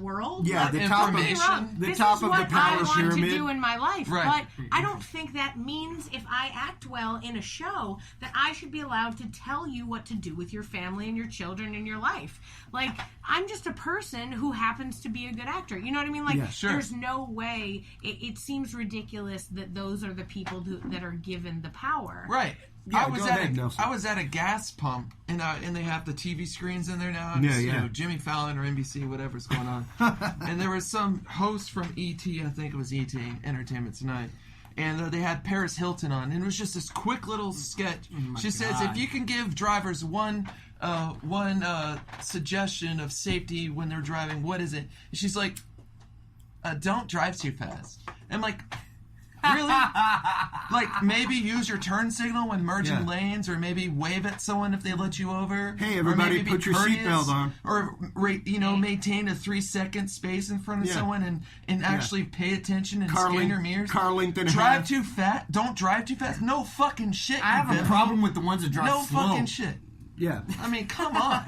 world?
Yeah,
like,
the top of the power pyramid.
This is what I want to do in my life. Right. But I don't think that means if I act well in a show that I should be allowed to tell you what to do with your family and your children and your life. Like, I'm just a person who happens to be a good actor. You know what I mean? Like, there's no way. It seems ridiculous that those are the people that are given the power.
Right. Yeah, I was at a gas pump, and they have the TV screens in there now. You know, Jimmy Fallon or NBC, whatever's going on. And there was some host from E.T., I think it was E.T., Entertainment Tonight. And they had Paris Hilton on. And it was just this quick little sketch. She says, if you can give drivers one suggestion of safety when they're driving, what is it? And she's like, don't drive too fast. I'm like... Really? Like, maybe use your turn signal when merging lanes, or maybe wave at someone if they let you over.
Hey, everybody, put your seatbelt on.
Or, you know, maintain a 3-second space in front of someone and actually pay attention and scan your mirrors.
Car length and
drive too fast. Don't drive too fast. No fucking shit.
I have a problem with the ones that drive slow.
No fucking shit.
Yeah.
I mean, come on.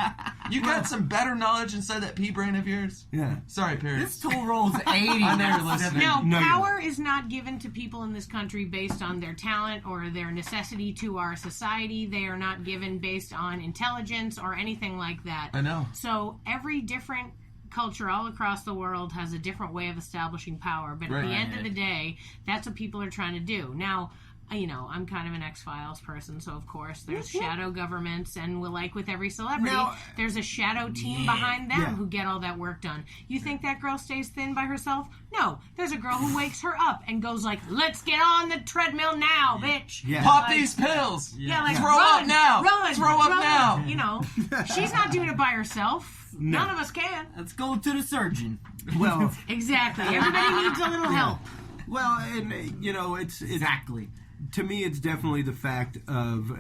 You got some better knowledge inside that pea brain of yours? Yeah. Sorry, Paris.
This tool rolls 80.
I never listened.
No, power is not given to people in this country based on their talent or their necessity to our society. They are not given based on intelligence or anything like that.
I know.
So every different culture all across the world has a different way of establishing power. But at the end of the day, that's what people are trying to do. Now, I'm kind of an X-Files person, so of course there's shadow governments, and like with every celebrity, there's a shadow team behind them who get all that work done. You think that girl stays thin by herself? No. There's a girl who wakes her up and goes like, let's get on the treadmill now, bitch.
Yeah. Pop these pills.
Yeah, like,
throw up now. Throw up now.
She's not doing it by herself.
No.
None of us can.
Let's go to the surgeon.
Well,
exactly. Everybody needs a little help.
Well, and it's
exactly.
To me, it's definitely the fact of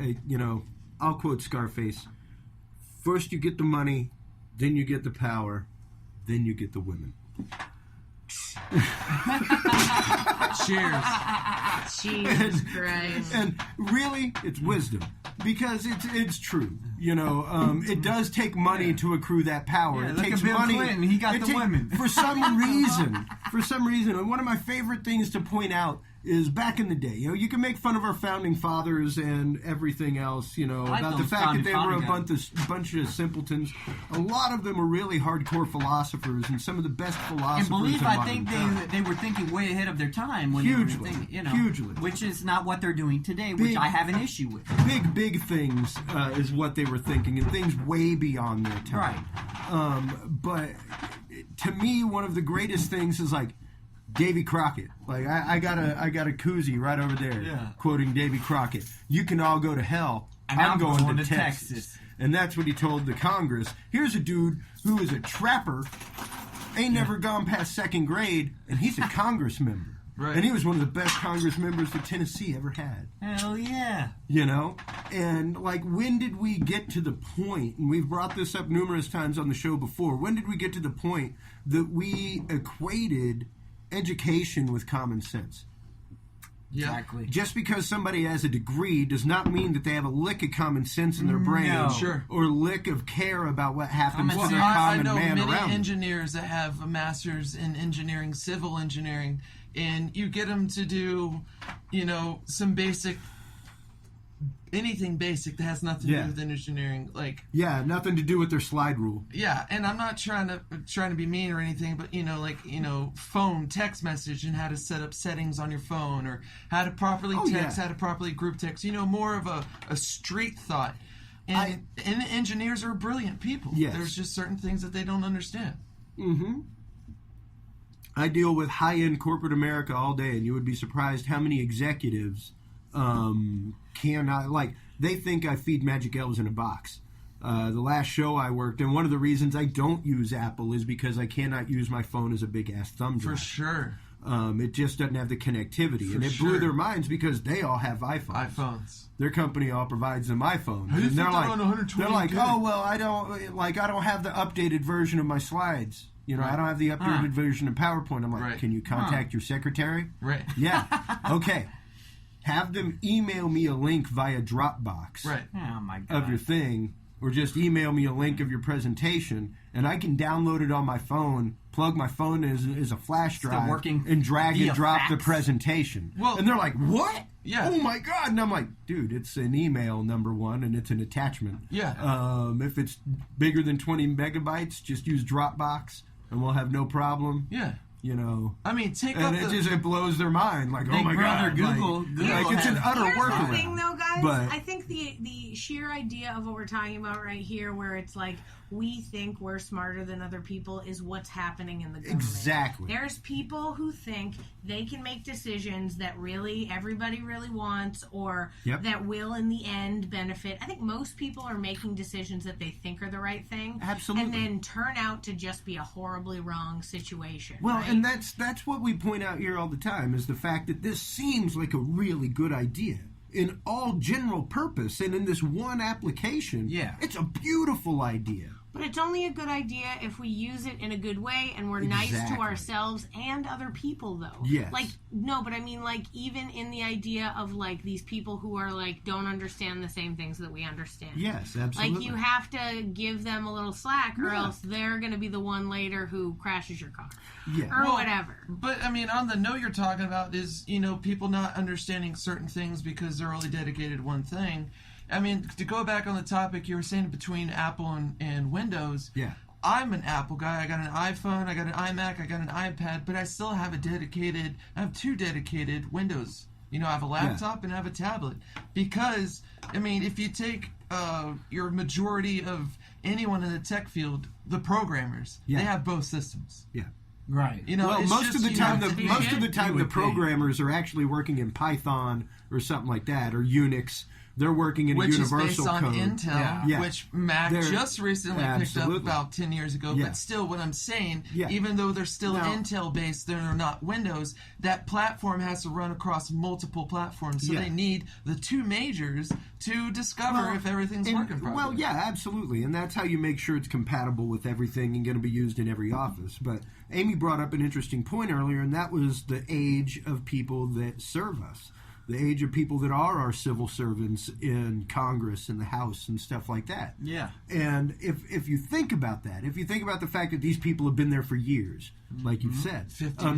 I'll quote Scarface: first you get the money, then you get the power, then you get the women.
Cheers.
Jesus Christ.
And really, it's wisdom. Because it's true. It does take money to accrue that power.
Yeah,
it
look
takes
at Bill
money.
Clinton. He got the women.
For some reason, and one of my favorite things to point out is back in the day, you can make fun of our founding fathers and everything else, about the fact that they were a bunch of simpletons. A lot of them were really hardcore philosophers, and some of the best philosophers.
And I think they were thinking way ahead of their time when
hugely,
they were thinking,
hugely,
which is not what they're doing today, which I have an issue with.
Big things is what they were thinking, and things way beyond their time.
Right.
But to me, one of the greatest things is like Davy Crockett. Like I got a koozie right over there, quoting Davy Crockett. You can all go to hell. I'm going to Texas. And that's what he told the Congress. Here's a dude who is a trapper, ain't never gone past second grade, and he's a Congress member.
Right.
And he was one of the best Congress members that Tennessee ever had.
Hell yeah.
And like, when did we get to the point, and we've brought this up numerous times on the show before, when did we get to the point that we equated education with common sense?
Yeah.
Exactly.
Just because somebody has a degree does not mean that they have a lick of common sense in their brain, or a lick of care about what happens to their common man around them.
I know many engineers that have a master's in engineering, civil engineering, and you get them to do, some basic, anything basic that has nothing to do with engineering,
nothing to do with their slide rule.
Yeah, and I'm not trying to be mean or anything, but phone text message and how to set up settings on your phone, or how to properly text, how to properly group text. More of a street thought. And engineers are brilliant people.
Yes.
There's just certain things that they don't understand.
Mm-hmm. I deal with high-end corporate America all day, and you would be surprised how many executives cannot, they think I feed magic elves in a box. The last show I worked in, one of the reasons I don't use Apple is because I cannot use my phone as a big-ass thumb drive.
For sure.
It just doesn't have the connectivity. And it blew their minds because they all have iPhones. Their company all provides them iPhones. And they're like, oh, well, I don't have the updated version of my slides. I don't have the updated version of PowerPoint. I'm like, can you contact your secretary?
Right.
Yeah. Okay. Have them email me a link via Dropbox
Oh my God.
of your thing, or just email me a link of your presentation, and I can download it on my phone, plug my phone as a flash drive, and drag and drop the presentation.
Well,
and they're like, what?
Yeah.
Oh my God. And I'm like, dude, it's an email, number one, and it's an attachment.
Yeah.
If it's bigger than 20 megabytes, just use Dropbox, and we'll have no problem.
Yeah.
I mean,
and
it blows their mind. Like,
Big
oh my God,
Google
it's an utter workaround.
The thing, though, guys,
but
I think the sheer idea of what we're talking about right here, where it's like we think we're smarter than other people, is what's happening in the government.
Exactly.
There's people who think they can make decisions that really everybody really wants, or that will in the end benefit. I think most people are making decisions that they think are the right thing,
absolutely,
and then turn out to just be a horribly wrong situation.
Well,
right?
and that's what we point out here all the time, is the fact that this seems like a really good idea in all general purpose, and in this one application, it's a beautiful idea.
But it's only a good idea if we use it in a good way and we're nice to ourselves and other people, though.
Yes.
No, but I mean, even in the idea of, these people who are, don't understand the same things that we understand.
Yes, absolutely.
You have to give them a little slack, or else they're going to be the one later who crashes your car.
Yeah.
Or whatever.
But, I mean, on the note you're talking about is, people not understanding certain things because they're only dedicated to one thing. I mean, to go back on the topic you were saying between Apple and Windows, I'm an Apple guy. I got an iPhone, I got an iMac, I got an iPad, but I still have I have two dedicated Windows have a laptop and have a tablet. Because, I mean, if you take your majority of anyone in the tech field, the programmers, they have both systems.
Yeah.
Right.
Well, most of the time, the
would
programmers are actually working in Python or something like that, or Unix. They're working in a
which
universal
is based on
code.
Intel, which Mac just recently picked up
absolutely.
about 10 years ago. But still, what I'm saying, even though they're still Intel-based, they're not Windows, that platform has to run across multiple platforms. So they need the two majors to discover if everything's working properly.
Well, yeah, absolutely. And that's how you make sure it's compatible with everything and going to be used in every office. But Amy brought up an interesting point earlier, and that was the age of people that serve us. The age of people that are our civil servants in Congress and the House and stuff like that.
Yeah.
And if you think about that, if you think about the fact that these people have been there for years, like you've said,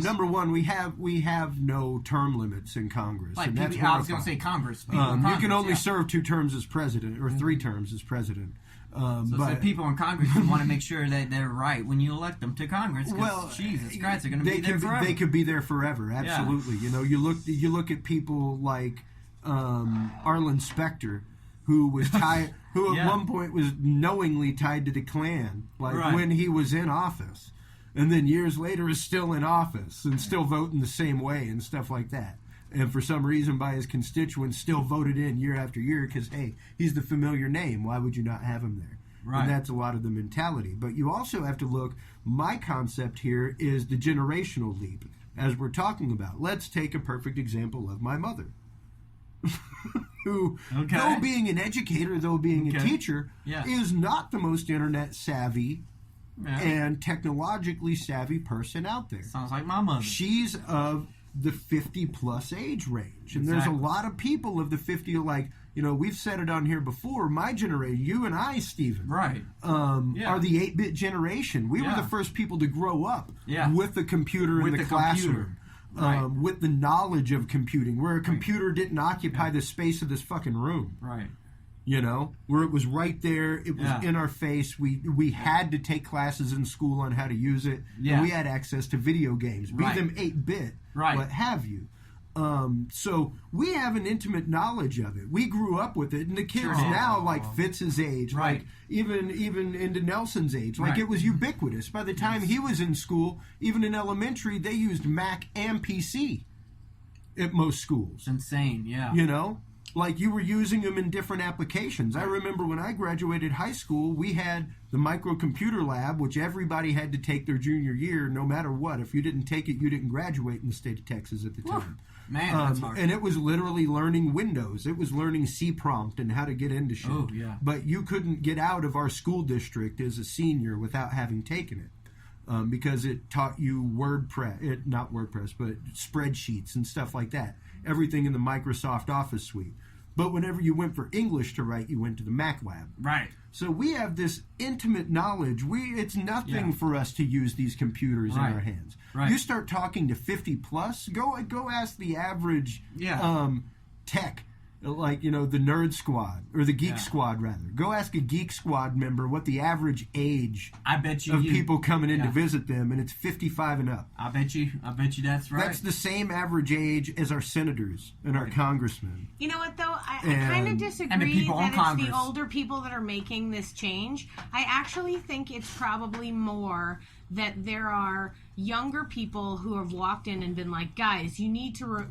number one, we have no term limits in Congress.
Like
and that's
I was going to say Congress.
you can only serve 2 terms as president or 3 terms as president.
So people in Congress want to make sure that they're right when you elect them to Congress. Well, Jesus Christ, they're going to be there forever.
They could be there forever. Absolutely. Yeah. You look at people like Arlen Specter, who was tied, who at one point was knowingly tied to the Klan, when he was in office, and then years later is still in office and still voting the same way and stuff like that. And for some reason, by his constituents, still voted in year after year because, hey, he's the familiar name. Why would you not have him there? Right. And that's a lot of the mentality. But you also have to look, my concept here is the generational leap, as we're talking about. Let's take a perfect example of my mother, who, though being an educator, though being a teacher, is not the most internet savvy and technologically savvy person out there.
Sounds like my mother.
She's of the 50-plus age range. And there's a lot of people of the 50, we've said it on here before, my generation, you and I, Stephen, are the 8-bit generation. We were the first people to grow up with the computer in the classroom. With the knowledge of computing, where a computer didn't occupy the space of this fucking room.
Right.
Where it was right there, it was in our face. We had to take classes in school on how to use it. And we had access to video games, be them 8-bit, what have you. So we have an intimate knowledge of it. We grew up with it, and the kids now, like Fitz's age, like even into Nelson's age, it was ubiquitous. By the time he was in school, even in elementary, they used Mac and PC at most schools.
It's insane,
Like you were using them in different applications. I remember when I graduated high school, we had the microcomputer lab, which everybody had to take their junior year, no matter what. If you didn't take it, you didn't graduate in the state of Texas at the time.
Man, that's hard.
And it was literally learning Windows. It was learning C prompt and how to get into shit.
Oh, yeah.
But you couldn't get out of our school district as a senior without having taken it. Because it taught you not WordPress, but spreadsheets and stuff like that. Everything in the Microsoft Office suite. But whenever you went for English to write, you went to the Mac lab.
Right.
So we have this intimate knowledge. It's nothing for us to use these computers in our hands.
Right.
You start talking to 50 plus, go ask the average tech, the Nerd Squad, or the Geek Squad, rather. Go ask a Geek Squad member what the average age of people coming in to visit them, and it's 55 and up.
I bet you that's right.
That's the same average age as our senators and our congressmen.
You know what, though? I kind of disagree that it's the older people that are making this change. I actually think it's probably more that there are younger people who have walked in and been like, guys, you need to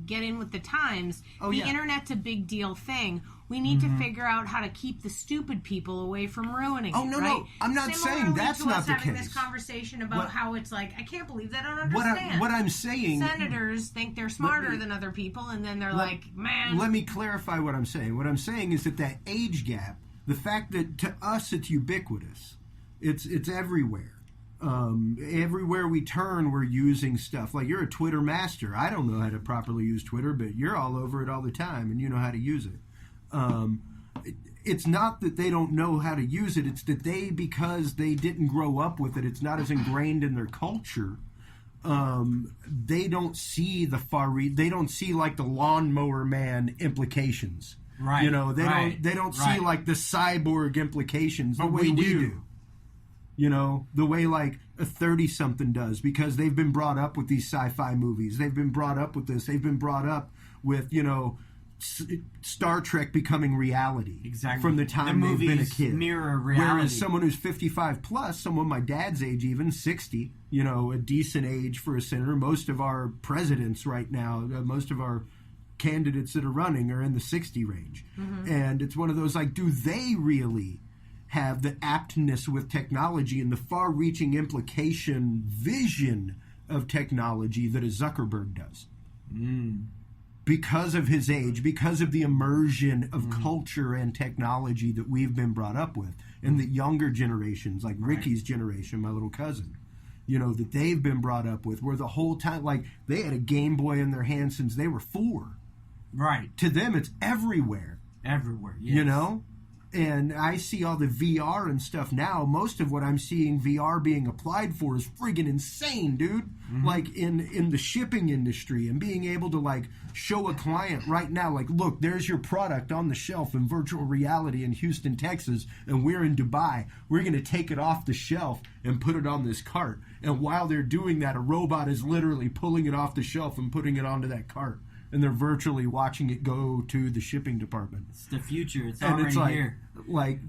get in with the times. The internet's a big deal thing. We need to figure out how to keep the stupid people away from ruining it.
No. I'm not saying that's not the case.
Having this conversation about how it's like, I can't believe they don't understand.
What I'm saying...
Senators think they're smarter than other people, and then they're like, man...
Let me clarify what I'm saying. What I'm saying is that age gap, the fact that to us it's ubiquitous, it's everywhere. Everywhere we turn, we're using stuff. Like, you're a Twitter master. I don't know how to properly use Twitter, but you're all over it all the time, and you know how to use it. It's not that they don't know how to use it. It's that because they didn't grow up with it, it's not as ingrained in their culture. They don't see they don't see like the lawnmower man implications.
Right.
They don't see like the cyborg implications the way we do. The way like a 30-something does, because they've been brought up with these sci-fi movies. They've been brought up with this. They've been brought up with, Star Trek becoming reality.
Exactly.
From the time they've been a kid.
Mirror reality.
Whereas someone who's 55 plus, someone my dad's age even, 60, a decent age for a senator. Most of our presidents right now, most of our candidates that are running are in the 60 range. Mm-hmm. And it's one of those, do they really have the aptness with technology and the far-reaching implication vision of technology that a Zuckerberg does? Because of his age, because of the immersion of culture and technology that we've been brought up with, and the younger generations, like Ricky's generation, my little cousin, that they've been brought up with, where the whole time, they had a Game Boy in their hand since they were 4.
Right.
To them, it's everywhere.
Everywhere, yes.
And I see all the VR and stuff now. Most of what I'm seeing VR being applied for is friggin' insane, dude. Mm-hmm. In the shipping industry, and being able to show a client right now, look, there's your product on the shelf in virtual reality in Houston, Texas, and we're in Dubai. We're going to take it off the shelf and put it on this cart. And while they're doing that, a robot is literally pulling it off the shelf and putting it onto that cart. And they're virtually watching it go to the shipping department.
It's the future. It's
and
already here.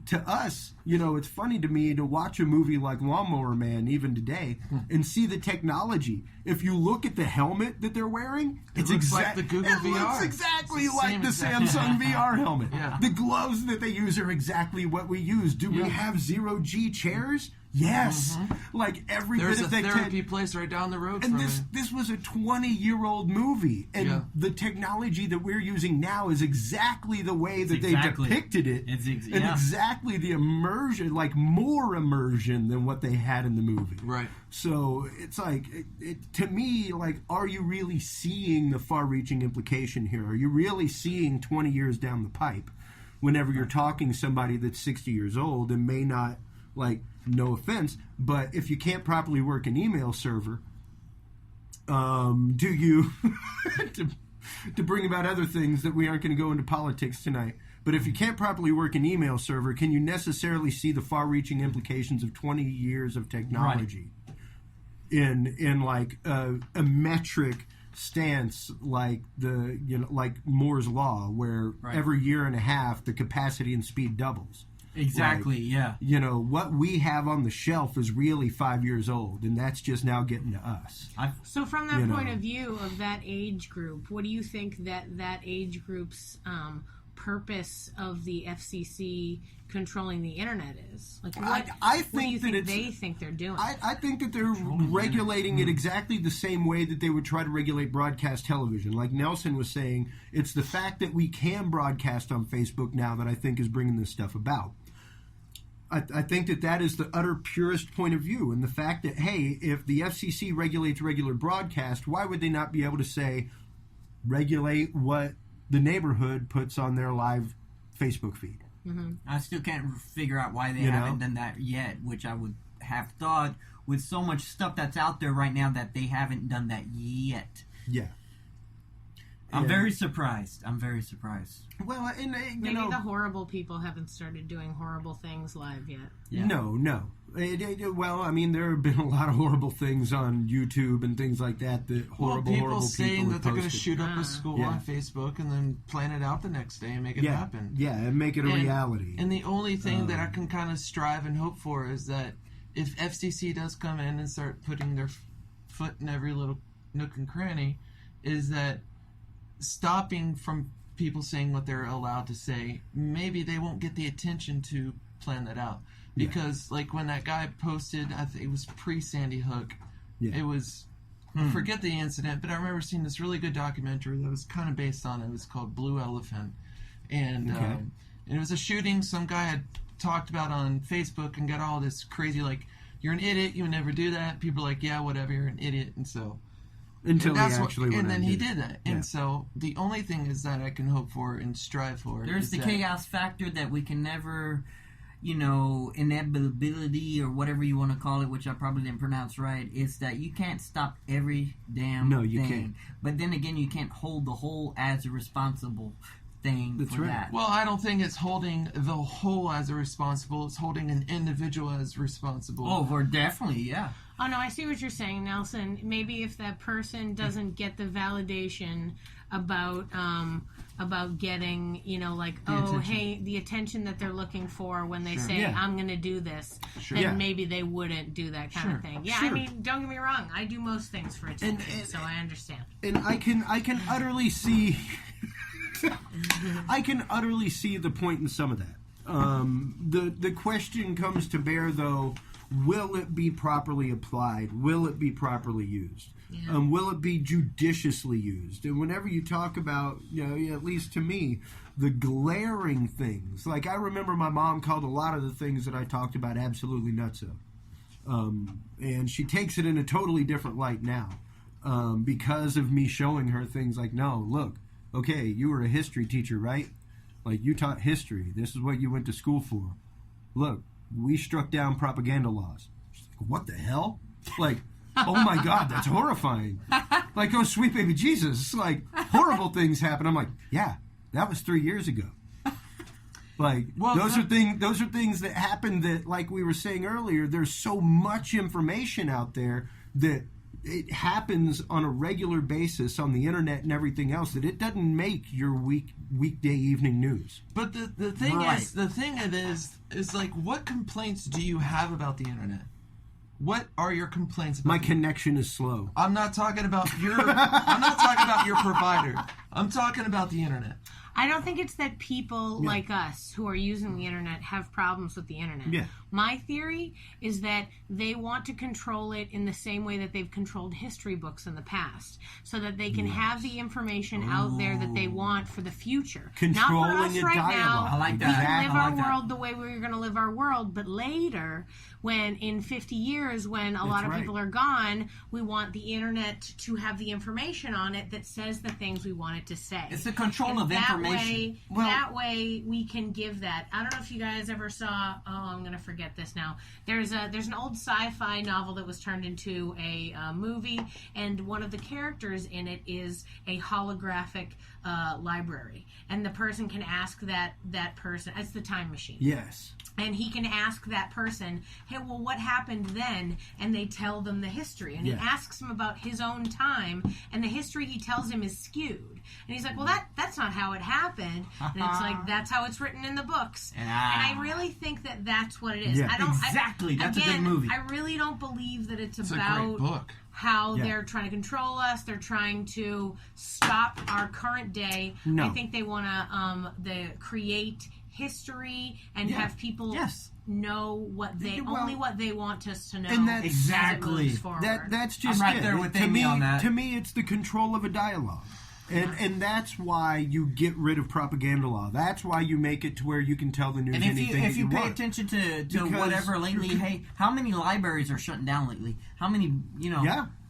To us, it's funny to me to watch a movie like Lawnmower Man even today and see the technology. If you look at the helmet that they're wearing,
it looks like the Google VR.
It looks exactly like the Samsung VR helmet.
Yeah.
The gloves that they use are exactly what we use. Do we have zero-G chairs? Yes.
Mm-hmm.
Every
There's
bit of
a therapy place right down the road
and
from
this was a 20-year-old movie, and the technology that we're using now is exactly the way that they depicted it, and exactly the immersion, more immersion than what they had in the movie.
Right.
So it's to me, are you really seeing the far-reaching implication here? Are you really seeing 20 years down the pipe whenever you're talking to somebody that's 60 years old and may not, no offense, but if you can't properly work an email server, do you, to bring about other things that we aren't going to go into politics tonight, but if you can't properly work an email server, can you necessarily see the far-reaching implications of 20 years of technology in a metric stance like Moore's Law, where every year and a half the capacity and speed doubles?
Exactly,
What we have on the shelf is really 5 years old, and that's just now getting to us.
So from that point of view of that age group, what do you think that age group's purpose of the FCC controlling the internet is?
I think
they think they're doing?
I think that they're regulating it exactly the same way that they would try to regulate broadcast television. Like Nelson was saying, it's the fact that we can broadcast on Facebook now that I think is bringing this stuff about. I think that is the utter purest point of view, and the fact that, hey, if the FCC regulates regular broadcast, why would they not be able to say, regulate what the neighborhood puts on their live Facebook feed?
Mm-hmm. I still can't figure out why they haven't done that yet, which I would have thought with so much stuff that's out there right now that they haven't done that yet.
Yeah.
I'm very surprised.
Well, and
maybe the horrible people haven't started doing horrible things live yet.
Yeah. No. Well, I mean, there have been a lot of horrible things on YouTube and things like that. Horrible people
saying that they're going to shoot up a school on Facebook and then plan it out the next day and make it happen.
Yeah, and make it a reality.
And the only thing that I can kind of strive and hope for is that if FCC does come in and start putting their foot in every little nook and cranny, is that stopping from people saying what they're allowed to say, maybe they won't get the attention to plan that out. Because, when that guy posted, I think it was pre-Sandy Hook, it was, I forget the incident, but I remember seeing this really good documentary that was kind of based on it. It was called Blue Elephant. And, and it was a shooting some guy had talked about on Facebook and got all this crazy, you're an idiot, you would never do that. People are like, yeah, whatever, you're an idiot. And so...
Until he actually went
and then he did that. Yeah. And so the only thing is that I can hope for and strive for.
There's the chaos factor that we can never, inevitability or whatever you want to call it, which I probably didn't pronounce right, is that you can't stop every damn thing.
Can't.
But then again, you can't hold the whole as responsible thing
That's
for
right.
that.
Well, I don't think it's holding the whole as a responsible. It's holding an individual as responsible.
Oh, we're definitely, yeah.
Oh, no, I see what you're saying, Nelson. Maybe if that person doesn't get the validation about getting, the attention that they're looking for when they say,
Yeah.
I'm going to do this, then maybe they wouldn't do that kind of thing. Yeah,
Sure.
I mean, don't get me wrong. I do most things for attention, so I understand.
And I can utterly see... I can utterly see the point in some of that. The question comes to bear, though, will it be properly applied? Will it be properly used?
Yeah.
Will it be judiciously used? And whenever you talk about, at least to me, the glaring things, like I remember my mom called a lot of the things that I talked about absolutely nutso. And she takes it in a totally different light now because of me showing her things like, no, look, okay, you were a history teacher, right? Like, you taught history. This is what you went to school for. Look, we struck down propaganda laws. She's like, what the hell? Like, oh my God, that's horrifying. Like, oh, sweet baby Jesus. Like, horrible things happen. I'm like, yeah, that was 3 years ago. Like, those are things that happen that, like we were saying earlier, there's so much information out there that it happens on a regular basis on the internet and everything else that it doesn't make your weekday evening news.
But the thing is like, what complaints do you have about the internet? What are your complaints about?
My connection is slow.
I'm not talking about your provider. I'm talking about the internet.
I don't think it's that people like us who are using the internet have problems with the internet.
Yeah.
My theory is that they want to control it in the same way that they've controlled history books in the past, so that they can have the information out there that they want for the future.
Controlling
Not for us
a
right
dialogue.
now.
I like
We
that.
can live
I
our
like that.
world the way we're going to live our world, but later, when in 50 years, when a lot of
right.
people are gone, we want the internet to have the information on it that says the things we want it to say.
It's the control of information.
That way we can give that. I don't know if you guys ever saw. Oh, I'm going to forget this now. There's an old sci-fi novel that was turned into a movie, and one of the characters in it is a holographic library, and the person can ask that person. It's the time machine.
Yes.
And he can ask that person, hey, well, what happened then? And they tell them the history. And he asks him about his own time, and the history he tells him is skewed. And he's like, well, that's not how it happened. And it's like, that's how it's written in the books. And I really think that that's what it is.
Yeah,
exactly. That's a good movie.
I really don't believe that it's
It's
about
a great book.
how they're trying to control us. They're trying to stop our current day.
No.
I think they want to create history and have people know what they what they want us to know.
And that's
exactly
as it moves forward.
That's just
I'm right
it.
there with
to
Amy
me,
on that.
To me, it's the control of a dialogue. And that's why you get rid of propaganda law. That's why you make it to where you can tell the news
And
anything
if you pay
want.
attention to
Because
whatever lately, hey, how many libraries are shutting down lately? How many,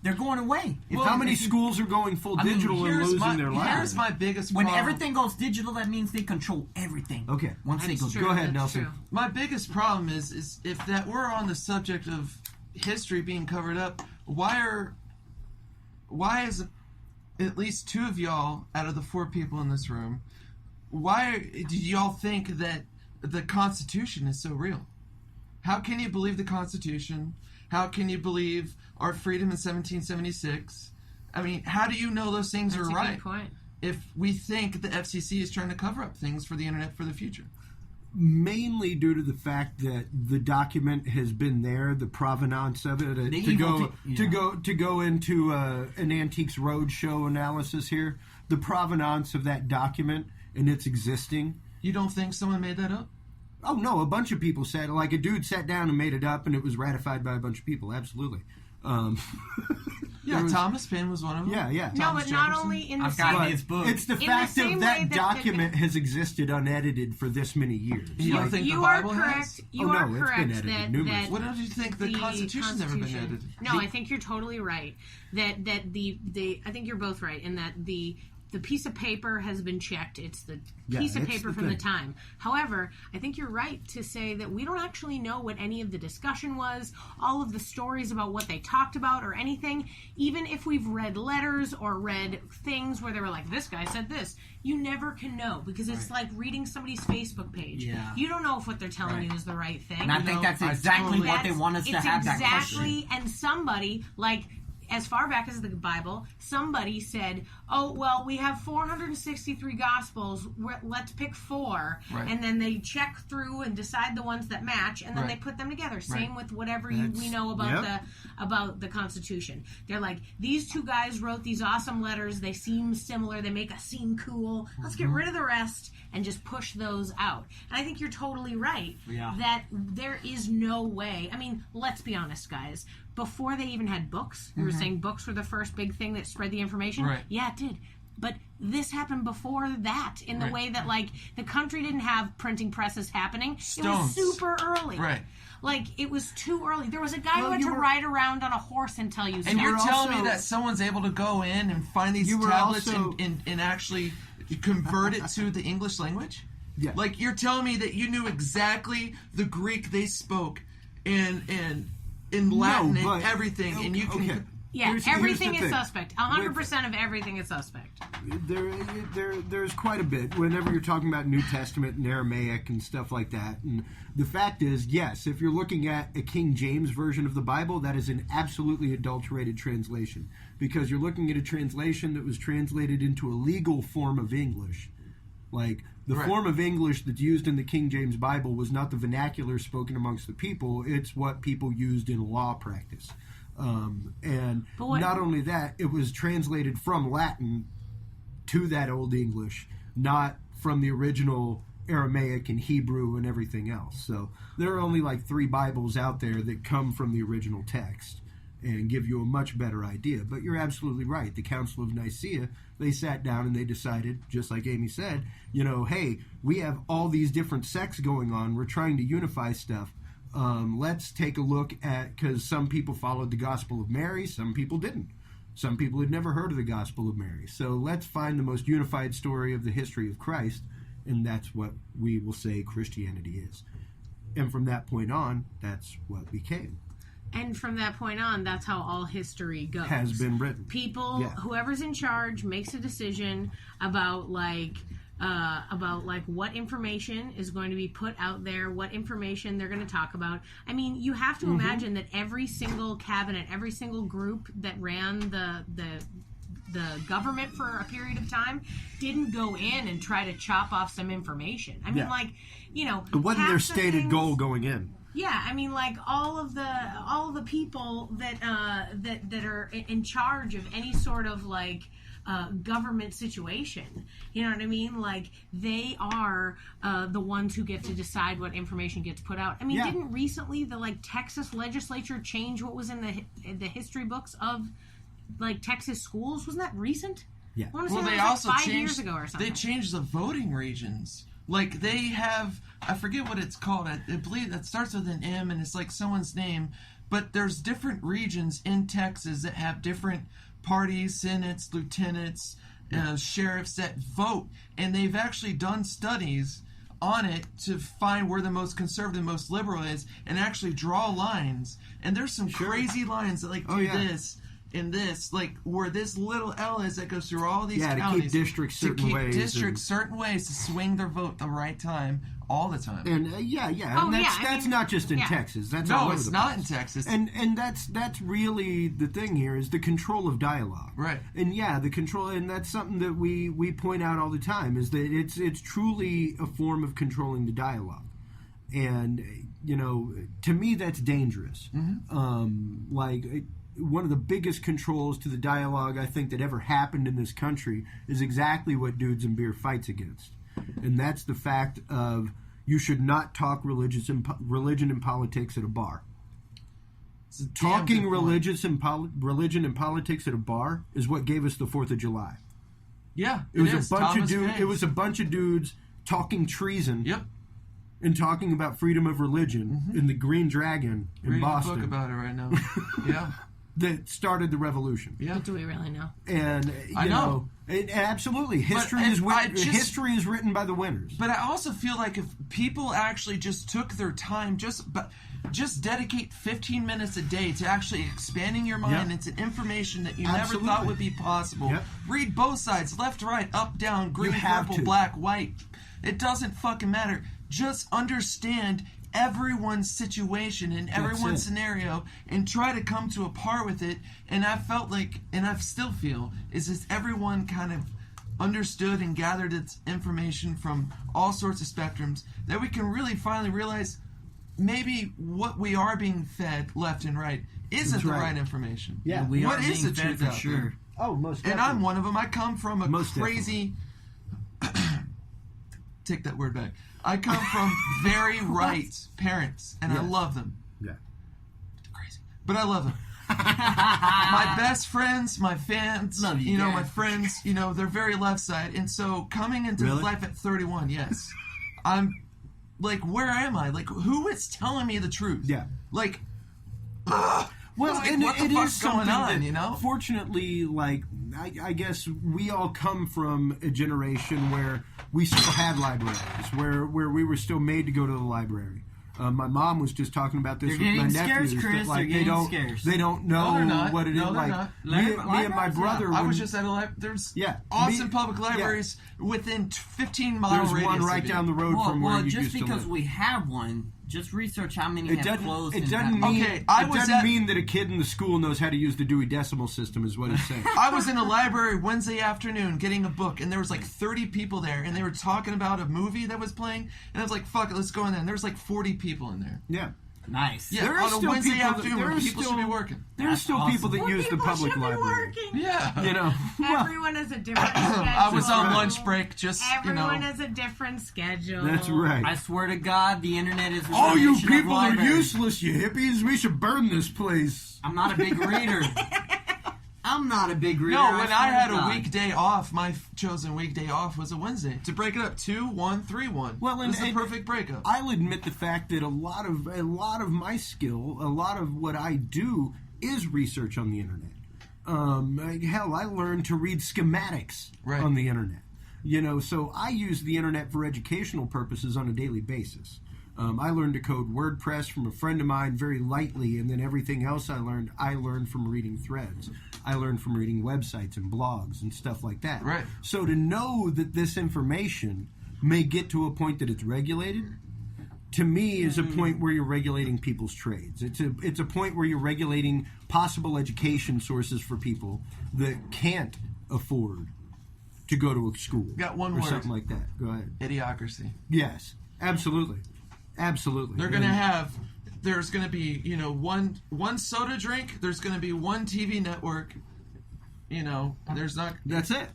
they're going away.
How many schools are going full digital and losing their lives?
Here's my biggest
When
problem.
everything goes digital, that means they control everything.
Okay.
Once they go,
True,
Go ahead,
that's
Nelson.
true.
My biggest problem is if that we're on the subject of history being covered up, why is at least two of y'all out of the four people in this room, why do y'all think that the Constitution is so real? How can you believe the Constitution? How can you believe our freedom in 1776? I mean, how do you know those things
That's
are
a
right
good point.
if we think the FCC is trying to cover up things for the internet for the future?
Mainly due to the fact that the document has been there, the provenance of it. To go into an Antiques Roadshow analysis here, the provenance of that document and its existing.
You don't think someone made that up?
Oh no, a bunch of people said, like a dude sat down and made it up, and it was ratified by a bunch of people. Absolutely.
Thomas Paine was one of them.
Yeah.
No,
Thomas
but not
Jefferson.
only in the
I've
same
got his book.
It's the
In the
fact
same
of
way
that
that
document has existed unedited for this many years.
You don't think the Bible has?
You
Oh,
are
no, it's been
correct
edited
that,
numerous
that
What else do you think the Constitution's ever been edited?
No, I think you're totally right. That I think you're both right in that the the piece of paper has been checked. It's the
Yeah,
piece of
it's
paper
the
from the
thing.
time. However, I think you're right to say that we don't actually know what any of the discussion was, all of the stories about what they talked about or anything. Even if we've read letters or read things where they were like, this guy said this, you never can know because it's like reading somebody's Facebook page.
Yeah.
You don't know if what they're telling you is the right thing.
And I think that's exactly what they want us to have that question.
Exactly, and somebody, like, as far back as the Bible, somebody said, oh, well, we have 463 Gospels, let's pick 4.
Right.
And then they check through and decide the ones that match, and then
Right.
they put them together. Same with whatever
That's-
we know about
yep.
about the Constitution. They're like, these 2 guys wrote these awesome letters, they seem similar, they make us seem cool, let's get rid of the rest and just push those out. And I think you're totally right that there is no way. I mean, let's be honest, guys. Before they even had books, we were saying books were the first big thing that spread the information.
Right.
Yeah, it did. But this happened before that in the
Right.
way that, like, the country didn't have printing presses happening.
Stones.
It was super early.
Right.
Like, it was too early. There was a guy who had
you
to
were-
ride around on a horse and tell you
And
stuff.
you're telling
also-
me that someone's able to go in and find these
You were
tablets
also-
and actually convert it to the English language?
Yeah.
Like, you're telling me that you knew exactly the Greek they spoke and in Latin
but-
and everything, and you can...
okay.
Yeah,
Here's
everything
the
is
thing.
suspect. 100% of everything is suspect.
There's quite a bit whenever you're talking about New Testament and Aramaic and stuff like that. And the fact is, yes, if you're looking at a King James version of the Bible, that is an absolutely adulterated translation because you're looking at a translation that was translated into a legal form of English. Like, the
Right.
form of English that's used in the King James Bible was not the vernacular spoken amongst the people, it's what people used in law practice. And
But what-
not only that, it was translated from Latin to that Old English, not from the original Aramaic and Hebrew and everything else. So there are only like 3 Bibles out there that come from the original text and give you a much better idea. But you're absolutely right. The Council of Nicaea, they sat down and they decided, just like Amy said, hey, we have all these different sects going on. We're trying to unify stuff. Let's take a look at, because some people followed the Gospel of Mary, some people didn't. Some people had never heard of the Gospel of Mary. So let's find the most unified story of the history of Christ, and that's what we will say Christianity is. And from that point on, that's what became.
And from that point on, that's how all history goes.
Has been written.
People,
Yeah.
whoever's in charge, makes a decision about what information is going to be put out there, what information they're going to talk about. I mean, you have to imagine that every single cabinet, every single group that ran the government for a period of time didn't go in and try to chop off some information. I mean,
Yeah. It wasn't their stated goal going in.
Yeah, I mean, like all of the people that are in charge of any sort of government situation. You know what I mean? Like, they are the ones who get to decide what information gets put out. I mean,
Yeah.
didn't recently the Texas legislature change what was in the history books of Texas schools? Wasn't that recent?
Yeah.
I wanna say
Well,
that
they
was,
also
5
changed.
years ago or something.
They changed the voting regions. Like, they have, I forget what it's called. I believe that starts with an M, and it's like someone's name. But there's different regions in Texas that have different parties, senates, lieutenants, sheriffs that vote, and they've actually done studies on it to find where the most conservative, most liberal is, and actually draw lines. And there's some crazy lines that do this and this, like where this little L is that goes through all these
to
counties.
keep districts certain ways.
Certain ways to swing their vote the right time all the time.
And and that's not just in
yeah.
Texas. That's all
No,
over
it's
the
not
place.
in Texas.
And that's really the thing here is the control of dialogue.
Right.
And the control, and that's something that we point out all the time, is that it's truly a form of controlling the dialogue. And to me that's dangerous. One of the biggest controls to the dialogue I think that ever happened in this country is exactly what Dudes and Beer fights against. And that's the fact of you should not talk religion and politics at a bar.
It's a damn
Talking
good point.
religion and politics at a bar is what gave us the 4th of July.
Yeah,
It was
is.
a bunch
Thomas
of dudes.
Paine.
It was a bunch of dudes talking treason.
Yep.
And talking about freedom of religion in the Green Dragon in
Reading
Boston.
a book about it right now. Yeah.
that started the revolution.
Yeah.
But do we really know?
And
I know.
Absolutely, history is written by the winners.
But I also feel like if people actually just took their time, just dedicate 15 minutes a day to actually expanding your mind into information that you never thought would be possible. Yep. Read both sides, left, right, up, down, green, purple, black, white. It doesn't fucking matter. Just understand everyone's situation and everyone's scenario and try to come to a par with it. And I felt like, and I still feel, is just everyone kind of understood and gathered its information from all sorts of spectrums that we can really finally realize maybe what we are being fed left and right isn't the right information.
Yeah, we
what
are
is
being
the
fed
truth
for
out
sure.
there?
Oh, most definitely.
And I'm one of them. I come from a
Most
crazy... Take that word back. I come from very right parents, and I love them.
Yeah.
Crazy. But I love them. My best friends, my fans,
love you,
my friends, they're very left side. And so coming into life at 31, yes, I'm like, where am I? Like, who is telling me the truth?
Yeah.
Like,
well,
like,
and
what the
it
fuck's
is
going
something
on,
that, fortunately, like, I guess we all come from a generation where we still had libraries, where we were still made to go to the library. My mom was just talking about this with my nephews.
Chris.
Like,
They're getting scarce.
They don't know what it is.
No, they're
like
not.
me and my brother.
I was just at a library. There's awesome public libraries within 15-mile
There's
radius.
one right down the road from where you used to live.
Just because we have one, just research how many have closed.
It doesn't mean that a kid in the school knows how to use the Dewey Decimal System, is what he's saying.
I was in a library Wednesday afternoon getting a book, and there was like 30 people there, and they were talking about a movie that was playing, and I was like, fuck it, let's go in there. And there was like 40 people in there.
Yeah.
Nice.
Yeah,
there
on a Wednesday afternoon where people should be working.
There are still people that use the public library.
Yeah.
Everyone has a different schedule.
I was on lunch break,
Everyone has a different schedule.
That's right.
I swear to God, the internet is.
All you people are useless, you hippies. We should burn this place.
I'm not a big reader. I'm not a big reader.
No, when I had a weekday off, my chosen weekday off was a Wednesday. To break it up, 2-1, 3-1.
Well, and
it's the perfect breakup.
I'll admit the fact that a lot of my skill, a lot of what I do, is research on the internet. Hell, I learned to read schematics on the internet. So I use the internet for educational purposes on a daily basis. I learned to code WordPress from a friend of mine very lightly, and then everything else I learned from reading threads. I learned from reading websites and blogs and stuff like that.
Right.
So to know that this information may get to a point that it's regulated, to me, is a point where you're regulating people's trades. It's a point where you're regulating possible education sources for people that can't afford to go to a school.
Got one
or
word.
Something like that. Go ahead.
Idiocracy.
Yes, absolutely. Absolutely.
They're going to have, there's going to be, one soda drink, there's going to be one TV network, there's not...
That's it.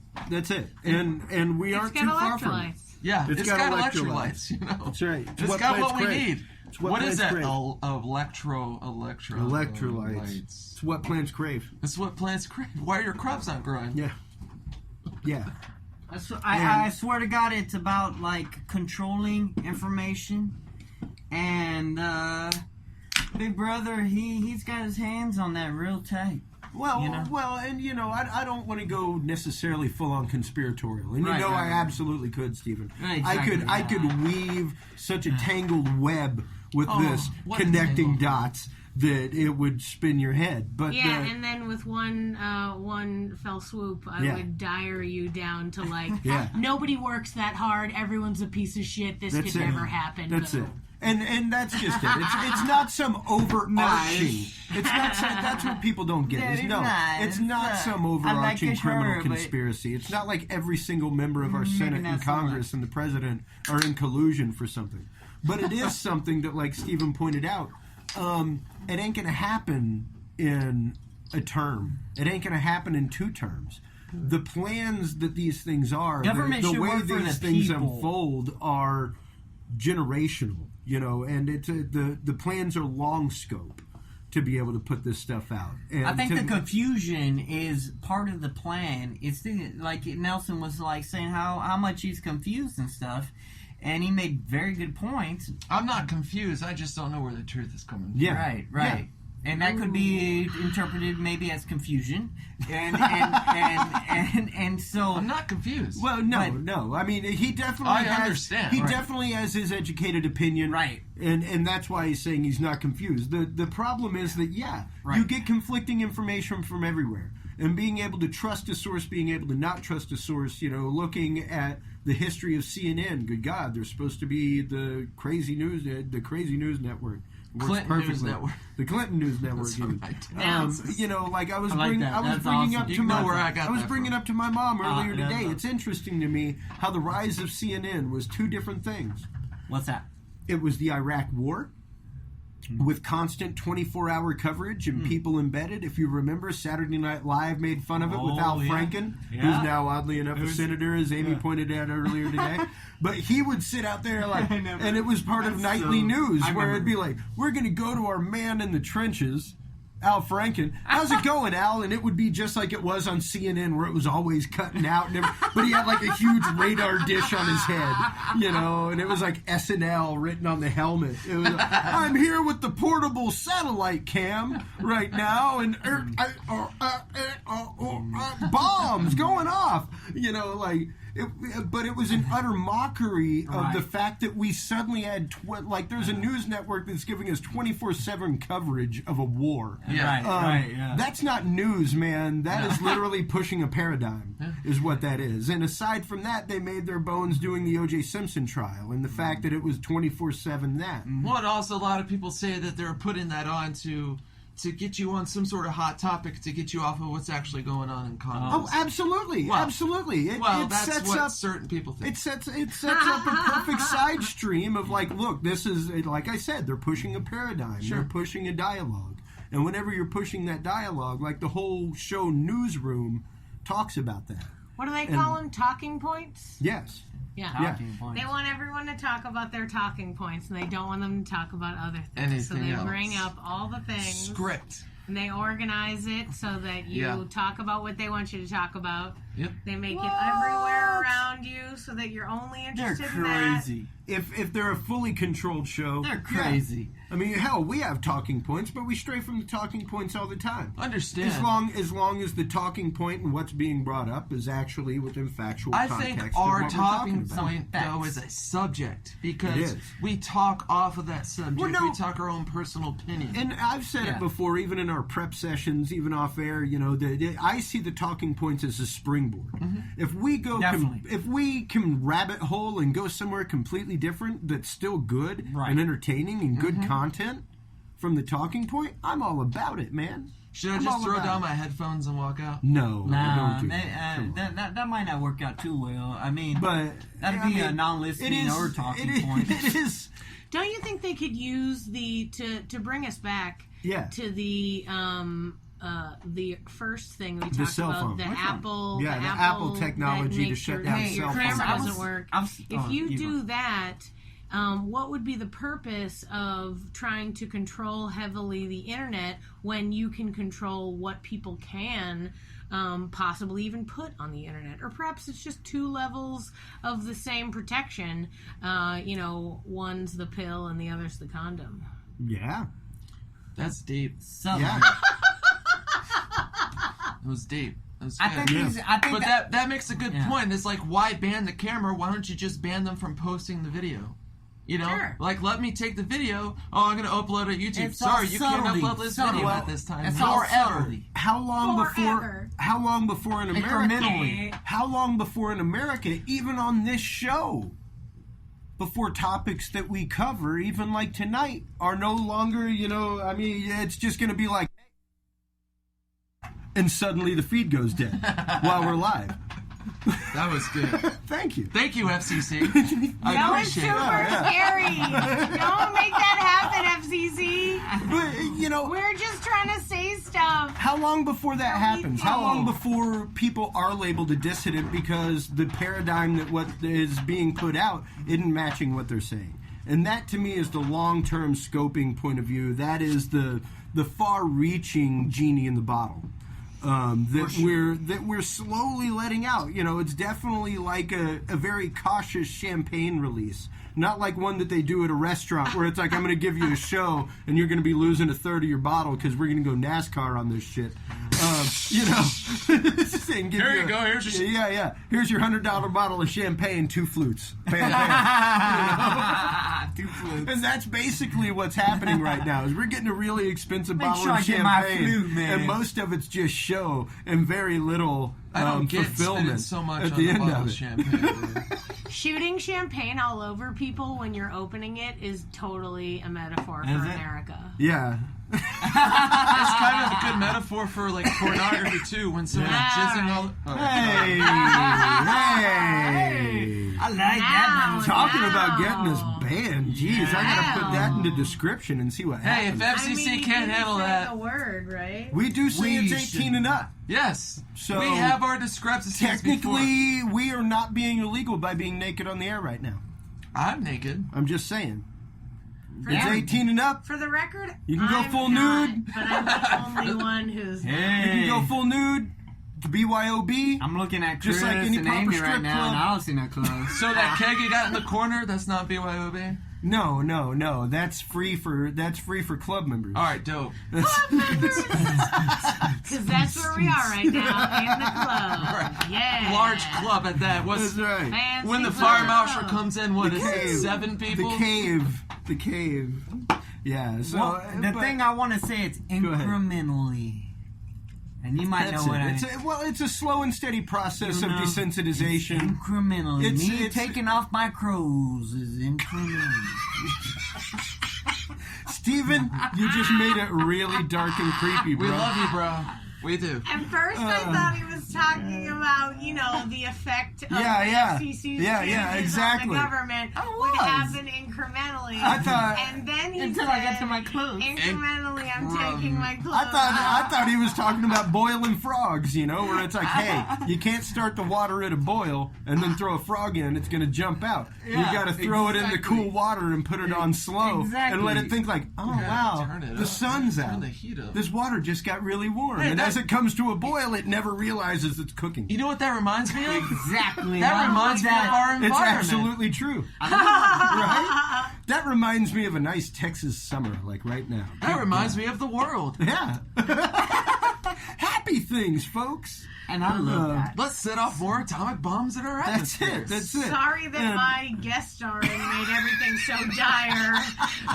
And we aren't too far from it.
Yeah, it's got electrolytes,
That's right.
It's got what we need.
What
is that?
Crave.
Electrolytes.
It's what plants crave.
It's what plants crave. Why your crops not growing?
Yeah.
I swear to God, it's about, controlling information. And, Big Brother, he's got his hands on that real tight.
Well, I don't want to go necessarily full on conspiratorial, and I absolutely could, Stephen.
Exactly,
I could weave such a tangled web with this connecting dots that it would spin your head. But
and then with one fell swoop, I would dial you down to nobody works that hard. Everyone's a piece of shit. This could never happen.
That's it. And that's just it. It's not some overarching. It's not. That's what people don't get. It's not some overarching criminal conspiracy. It's not like every single member of our Senate and Congress and the president are in collusion for something. But it is something that, like Stephen pointed out, it ain't going to happen in a term. It ain't going to happen in 2 terms. The plans that these things are, the way these things unfold, are generational. And it's the plans are long scope to be able to put this stuff out. And
I think the confusion is part of the plan. It's like Nelson was saying how much he's confused and stuff, and he made very good points.
I'm not confused. I just don't know where the truth is coming from.
Yeah. Right. And that could be interpreted maybe as confusion, and so
I'm not confused.
Well, no. I mean, he definitely
understand.
He definitely has his educated opinion,
right?
And that's why he's saying he's not confused. The problem is that you get conflicting information from everywhere, and being able to trust a source, being able to not trust a source. Looking at the history of CNN. Good God, they're supposed to be the crazy news network.
Clinton News Network.
The Clinton News Network. I was bringing up to my mom earlier today. It's interesting to me how the rise of CNN was two different things.
What's that?
It was the Iraq War, with constant 24-hour coverage and people embedded. If you remember, Saturday Night Live made fun of it with Al Franken, who's now, oddly enough, a senator, as Amy pointed out earlier today. But he would sit out there and it was part of nightly news, where it'd be like, we're going to go to our man in the trenches, Al Franken. How's it going, Al? And it would be just like it was on CNN, where it was always cutting out. But he had like a huge radar dish on his head, and it was like SNL written on the helmet. It was like, I'm here with the portable satellite cam right now, and bombs going off, but it was an utter mockery of the fact that we suddenly had there's a news network that's giving us 24/7 coverage of a war.
Yeah.
That's not news, man. That is literally pushing a paradigm, is what that is. And aside from that, they made their bones doing the O.J. Simpson trial, and the fact that it was 24/7 that.
Well, and also a lot of people say that they're putting that on to get you on some sort of hot topic, to get you off of what's actually going on in Congress.
Oh, absolutely, absolutely. It
that's
sets
what
up,
certain people think.
It sets up a perfect side stream of look, this is, like I said, they're pushing a paradigm.
Sure.
They're pushing a dialogue. And whenever you're pushing that dialogue, like the whole show Newsroom talks about that.
What do they call them? Talking points?
Yes.
Yeah.
Talking points.
They want everyone to talk about their talking points, and they don't want them to talk about other things.
Anything
so they
else.
bring up all the things.
Script.
And they organize it so that you talk about what they want you to talk about.
Yep.
They make it everywhere around you so that you're only interested in that.
Crazy.
If they're a fully controlled show,
They're crazy.
I mean, hell, we have talking points, but we stray from the talking points all the time.
Understand.
As long as the talking point and what's being brought up is actually within factual
I
context.
think
of
our
what we're talking
talking
about.
point, though, is a subject,
It
because
is.
we talk off of that subject.
Well, no.
We talk our own personal opinion.
And I've said it before, even in our prep sessions, even off air. I see the talking points as a springboard.
Mm-hmm.
If we go, if we can rabbit hole and go somewhere completely different that's still good and entertaining and good content from the talking point, I'm all about it, man.
Should I just throw down my headphones and walk out?
No,
Nah,
don't do it.
that might not work out too well. I mean,
But
that'd be a non-listening or talking point.
It is.
Don't you think they could use to bring us back to the first thing we talked
cell
about,
phone.
the
Which one?
Apple,
the Apple technology to
makes
shut
your
down cell phones.
camera doesn't work. If you
you
do that, what would be the purpose of trying to control heavily the internet when you can control what people can possibly even put on the internet? Or perhaps it's just two levels of the same protection. One's the pill and the other's the condom.
Yeah.
That's deep.
So,
It was deep. It was
I
good.
think, I think
But that makes a good point. It's like, why ban the camera? Why don't you just ban them from posting the video?
Sure.
Like, let me take the video. Oh, I'm going to upload it to YouTube.
It's all
Sorry, you can't
subtlety.
upload this video at this time.
It's all
Forever.
subtlety.
How long before in America?
Incrementally.
How long before in America, even on this show, before topics that we cover, even like tonight, are no longer, it's just going to be like, and suddenly the feed goes dead while we're live.
That was good.
Thank you.
Thank you, FCC. I
That was
appreciate
super
it.
scary. Don't make that happen, FCC.
But,
We're just trying to say stuff.
how long before that happens?
know.
How long before people are labeled a dissident because the paradigm that what is being put out isn't matching what they're saying? And that, to me, is the long-term scoping point of view. That is the far-reaching genie in the bottle. that we're slowly letting out. You know, it's definitely like a very cautious champagne release. Not like one that they do at a restaurant where it's like, I'm going to give you a show and you're going to be losing a third of your bottle because we're going to go NASCAR on this shit. You know,
Here you go. Here's your
yeah. Here's your $100 bottle of champagne, 2 flutes. Bam, bam. You know?
2 flutes.
And that's basically what's happening right now. Is we're getting a really expensive bottle
sure
of
I get my
champagne,
flute, man.
and most of it's just show and very little
I don't get
fulfillment
spending so much
at
on
the
the
end
bottle
of
of
it.
champagne. Dude.
Shooting champagne all over people when you're opening it is totally a metaphor for
Is it?
America.
Yeah.
It's kind of a good metaphor for like pornography too. When someone's jizzing all.
Hey.
I like that.
Now,
Talking
now.
about getting us banned, jeez, I gotta put that into description and see what
Hey, if
happens.
FCC can't handle that,
The word, right?
We do say
We
it's 18 and up.
yes.
So,
we have our discrepancies before.
Technically, we are not being illegal by being naked on the air right now.
I'm naked.
I'm just saying. It's
Yeah.
18 and up.
For the record,
You can go
I'm
full
not,
nude.
but I'm the only one who's not.
You can go full nude. BYOB.
I'm looking at Chris
Just like any
and
proper
Amy
strip
right now,
club.
and I don't see no clothes.
So that keg you got in the corner, that's not BYOB?
No. That's free for club members.
All right, dope.
Because that's where we are right now, in the club. Yeah.
Large club at that. What's
That's right.
Fancy
when the
club.
fire marshal comes in? What
The
is
cave.
it? 7 people.
The cave. Yeah. So
Well, the thing I want to say, it's
ahead.
incrementally. And you might
That's
know what I
it. It's a slow and steady process
You
of
know,
desensitization.
incrementally.
It's-
Me
it's-
taking off my crows is incrementally.
Steven, you just made it really dark and creepy, bro.
We love you, bro. We do.
At first, I thought he was talking about, the effect of the FCC's changes
exactly.
on the government
I
would
was.
happen incrementally.
I thought-
and then he
Until
said,
I got to my clothes.
incrementally, I'm taking my clothes
I
off.
thought he was talking about boiling frogs, where it's like, hey, you can't start the water at a boil and then throw a frog in, it's going to jump out. You
Yeah,
got to throw it in the
exactly.
cool water and put it on slow and let it think like, oh,
Yeah,
wow,
turn it
the
up.
sun's
Turn
out.
the heat up.
This water just got really warm.
Hey,
and
that-
as it comes to a boil, it never realizes it's cooking.
You know what that reminds me of?
Exactly.
That reminds me of our
It's
environment.
absolutely true. Right? That reminds me of a nice Texas summer, like right now.
That reminds me of the world.
Yeah. Happy things, folks.
And I love that.
Let's set off more atomic bombs in our
That's
atmosphere.
it. That's it.
Sorry that
And-
my guest starring made everything so dire.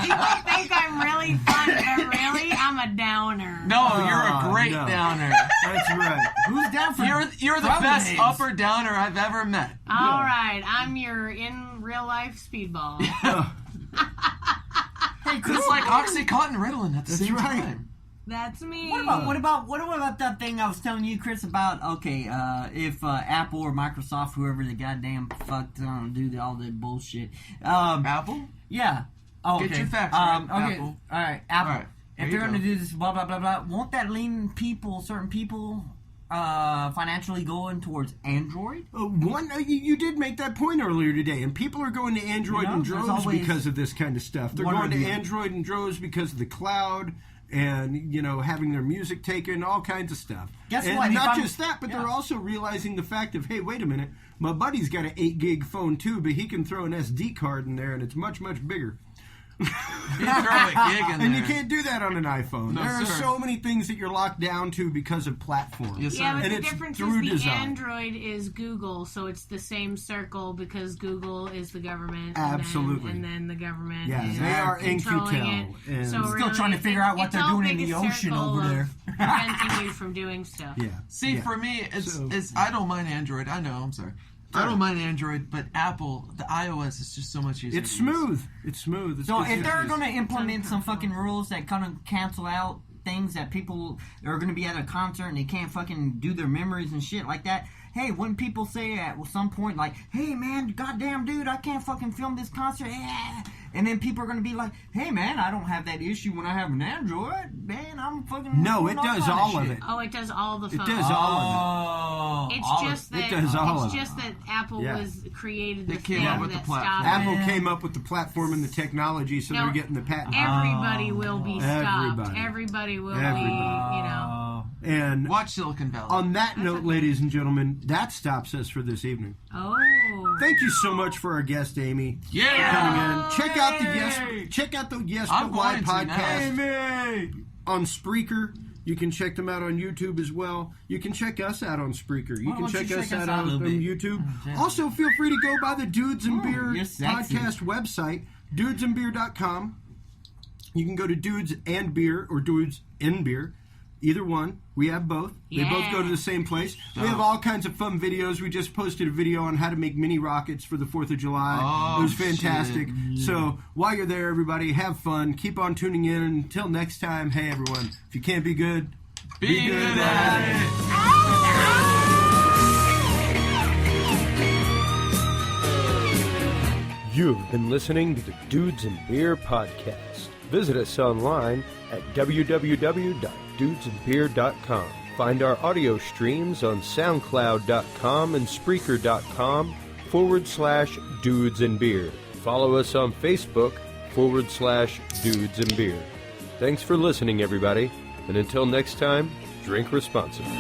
People think I'm really fun, but really, I'm a downer.
No, you're a great
no.
downer.
That's right.
Who's down for
You're the
problem
best
names?
upper downer I've ever met.
All right, I'm your in real life speedball.
Hey, Chris,
It's like Oxycontin and Ritalin at the
That's
same
right.
time.
That's me.
What about that thing I was telling you, Chris, about if Apple or Microsoft, whoever the goddamn fuck do all that bullshit.
Apple?
Yeah. Oh,
Get
okay.
your facts right,
Okay.
Apple.
All right, Apple.
All right, there
If
you
they're going to
go.
do this, blah blah blah blah, won't that lean certain people, financially going towards Android?
You did make that point earlier today, and people are going to Android in
there's
droves
always
because of this kind of stuff. They're
one or
going to
the other.
Android in droves because of the cloud and, having their music taken, all kinds of stuff.
Guess
and
what? If
not
I'm-
just that, but
yeah.
they're also realizing the fact of, hey, wait a minute, my buddy's got an 8 gig phone too, but he can throw an SD card in there, and it's much, much bigger.
You throw a gig in
And
there.
you can't do that on an iPhone.
No,
there are
sir.
so many things that you're locked down to because of platform.
Yes, sir.
Yeah, but
And
the
it's
difference
through
is the
design.
Android is Google, so it's the same circle because Google is the government.
Absolutely.
And then the government
Yeah,
is
they are in
controlling
QTEL,
it.
and-
So
Still
really,
trying to figure out what
it's
they're
all
doing in
big
the
a
ocean
circle
over
of
there.
preventing you from doing stuff.
Yeah.
See,
yeah.
for me,
So-
I don't mind Android. I know, I'm sorry. I don't mind Android, but Apple, the iOS is just so much easier.
It's
to use.
smooth. It's smooth. It's
So
it's
if they're
just-
going to implement some fucking rules that kind of cancel out things that people are going to be at a concert and they can't fucking do their memories and shit like that, hey, when people say at some point like, hey man, goddamn dude, I can't fucking film this concert, and then people are going to be like, hey man, I don't have that issue when I have an Android, man, I'm fucking...
No, it
doing
does
kinda
all of
shit.
it.
Oh, it does all the
It
phones.
does all of it.
It's just that
it does all
it's
of it.
just that Apple
Yeah.
was created the
They came
thing
up with
that
the platform.
stopped
Apple
it.
came up with the platform and the technology, so
No,
they're getting the patent.
Everybody will be stopped.
Everybody.
Everybody will
Everybody.
be,
And
watch Silicon Valley.
on that note, ladies and gentlemen, that stops us for this evening.
Oh.
Thank you so much for our guest, Amy.
Yeah.
Coming in. Check out the Yes
I'm
But Why
going to
podcast
now.
on Spreaker. You can check them out on YouTube as well. You can check us out on Spreaker. You
Why
can
don't
check
you
us
check us
out
out a
on
little bit?
YouTube.
Yeah.
Also, feel free to go by the Dudes and Beer
you're sexy.
podcast website, dudesandbeer.com. You can go to Dudes and Beer or Dudes in Beer. Either one. We have both. They both go to the same place. We have all kinds of fun videos. We just posted a video on how to make mini rockets for the 4th of July.
Oh,
it was fantastic.
shit.
So while you're there, everybody, have fun. Keep on tuning in. Until next time, hey, everyone, if you can't be good,
Be good at it.
You've been listening to the Dudes and Beer podcast. Visit us online at www.dudesandbeer.com. Find our audio streams on soundcloud.com and spreaker.com/Dudes and Beer. Follow us on Facebook /Dudes and Beer. Thanks for listening, everybody. And until next time, drink responsibly.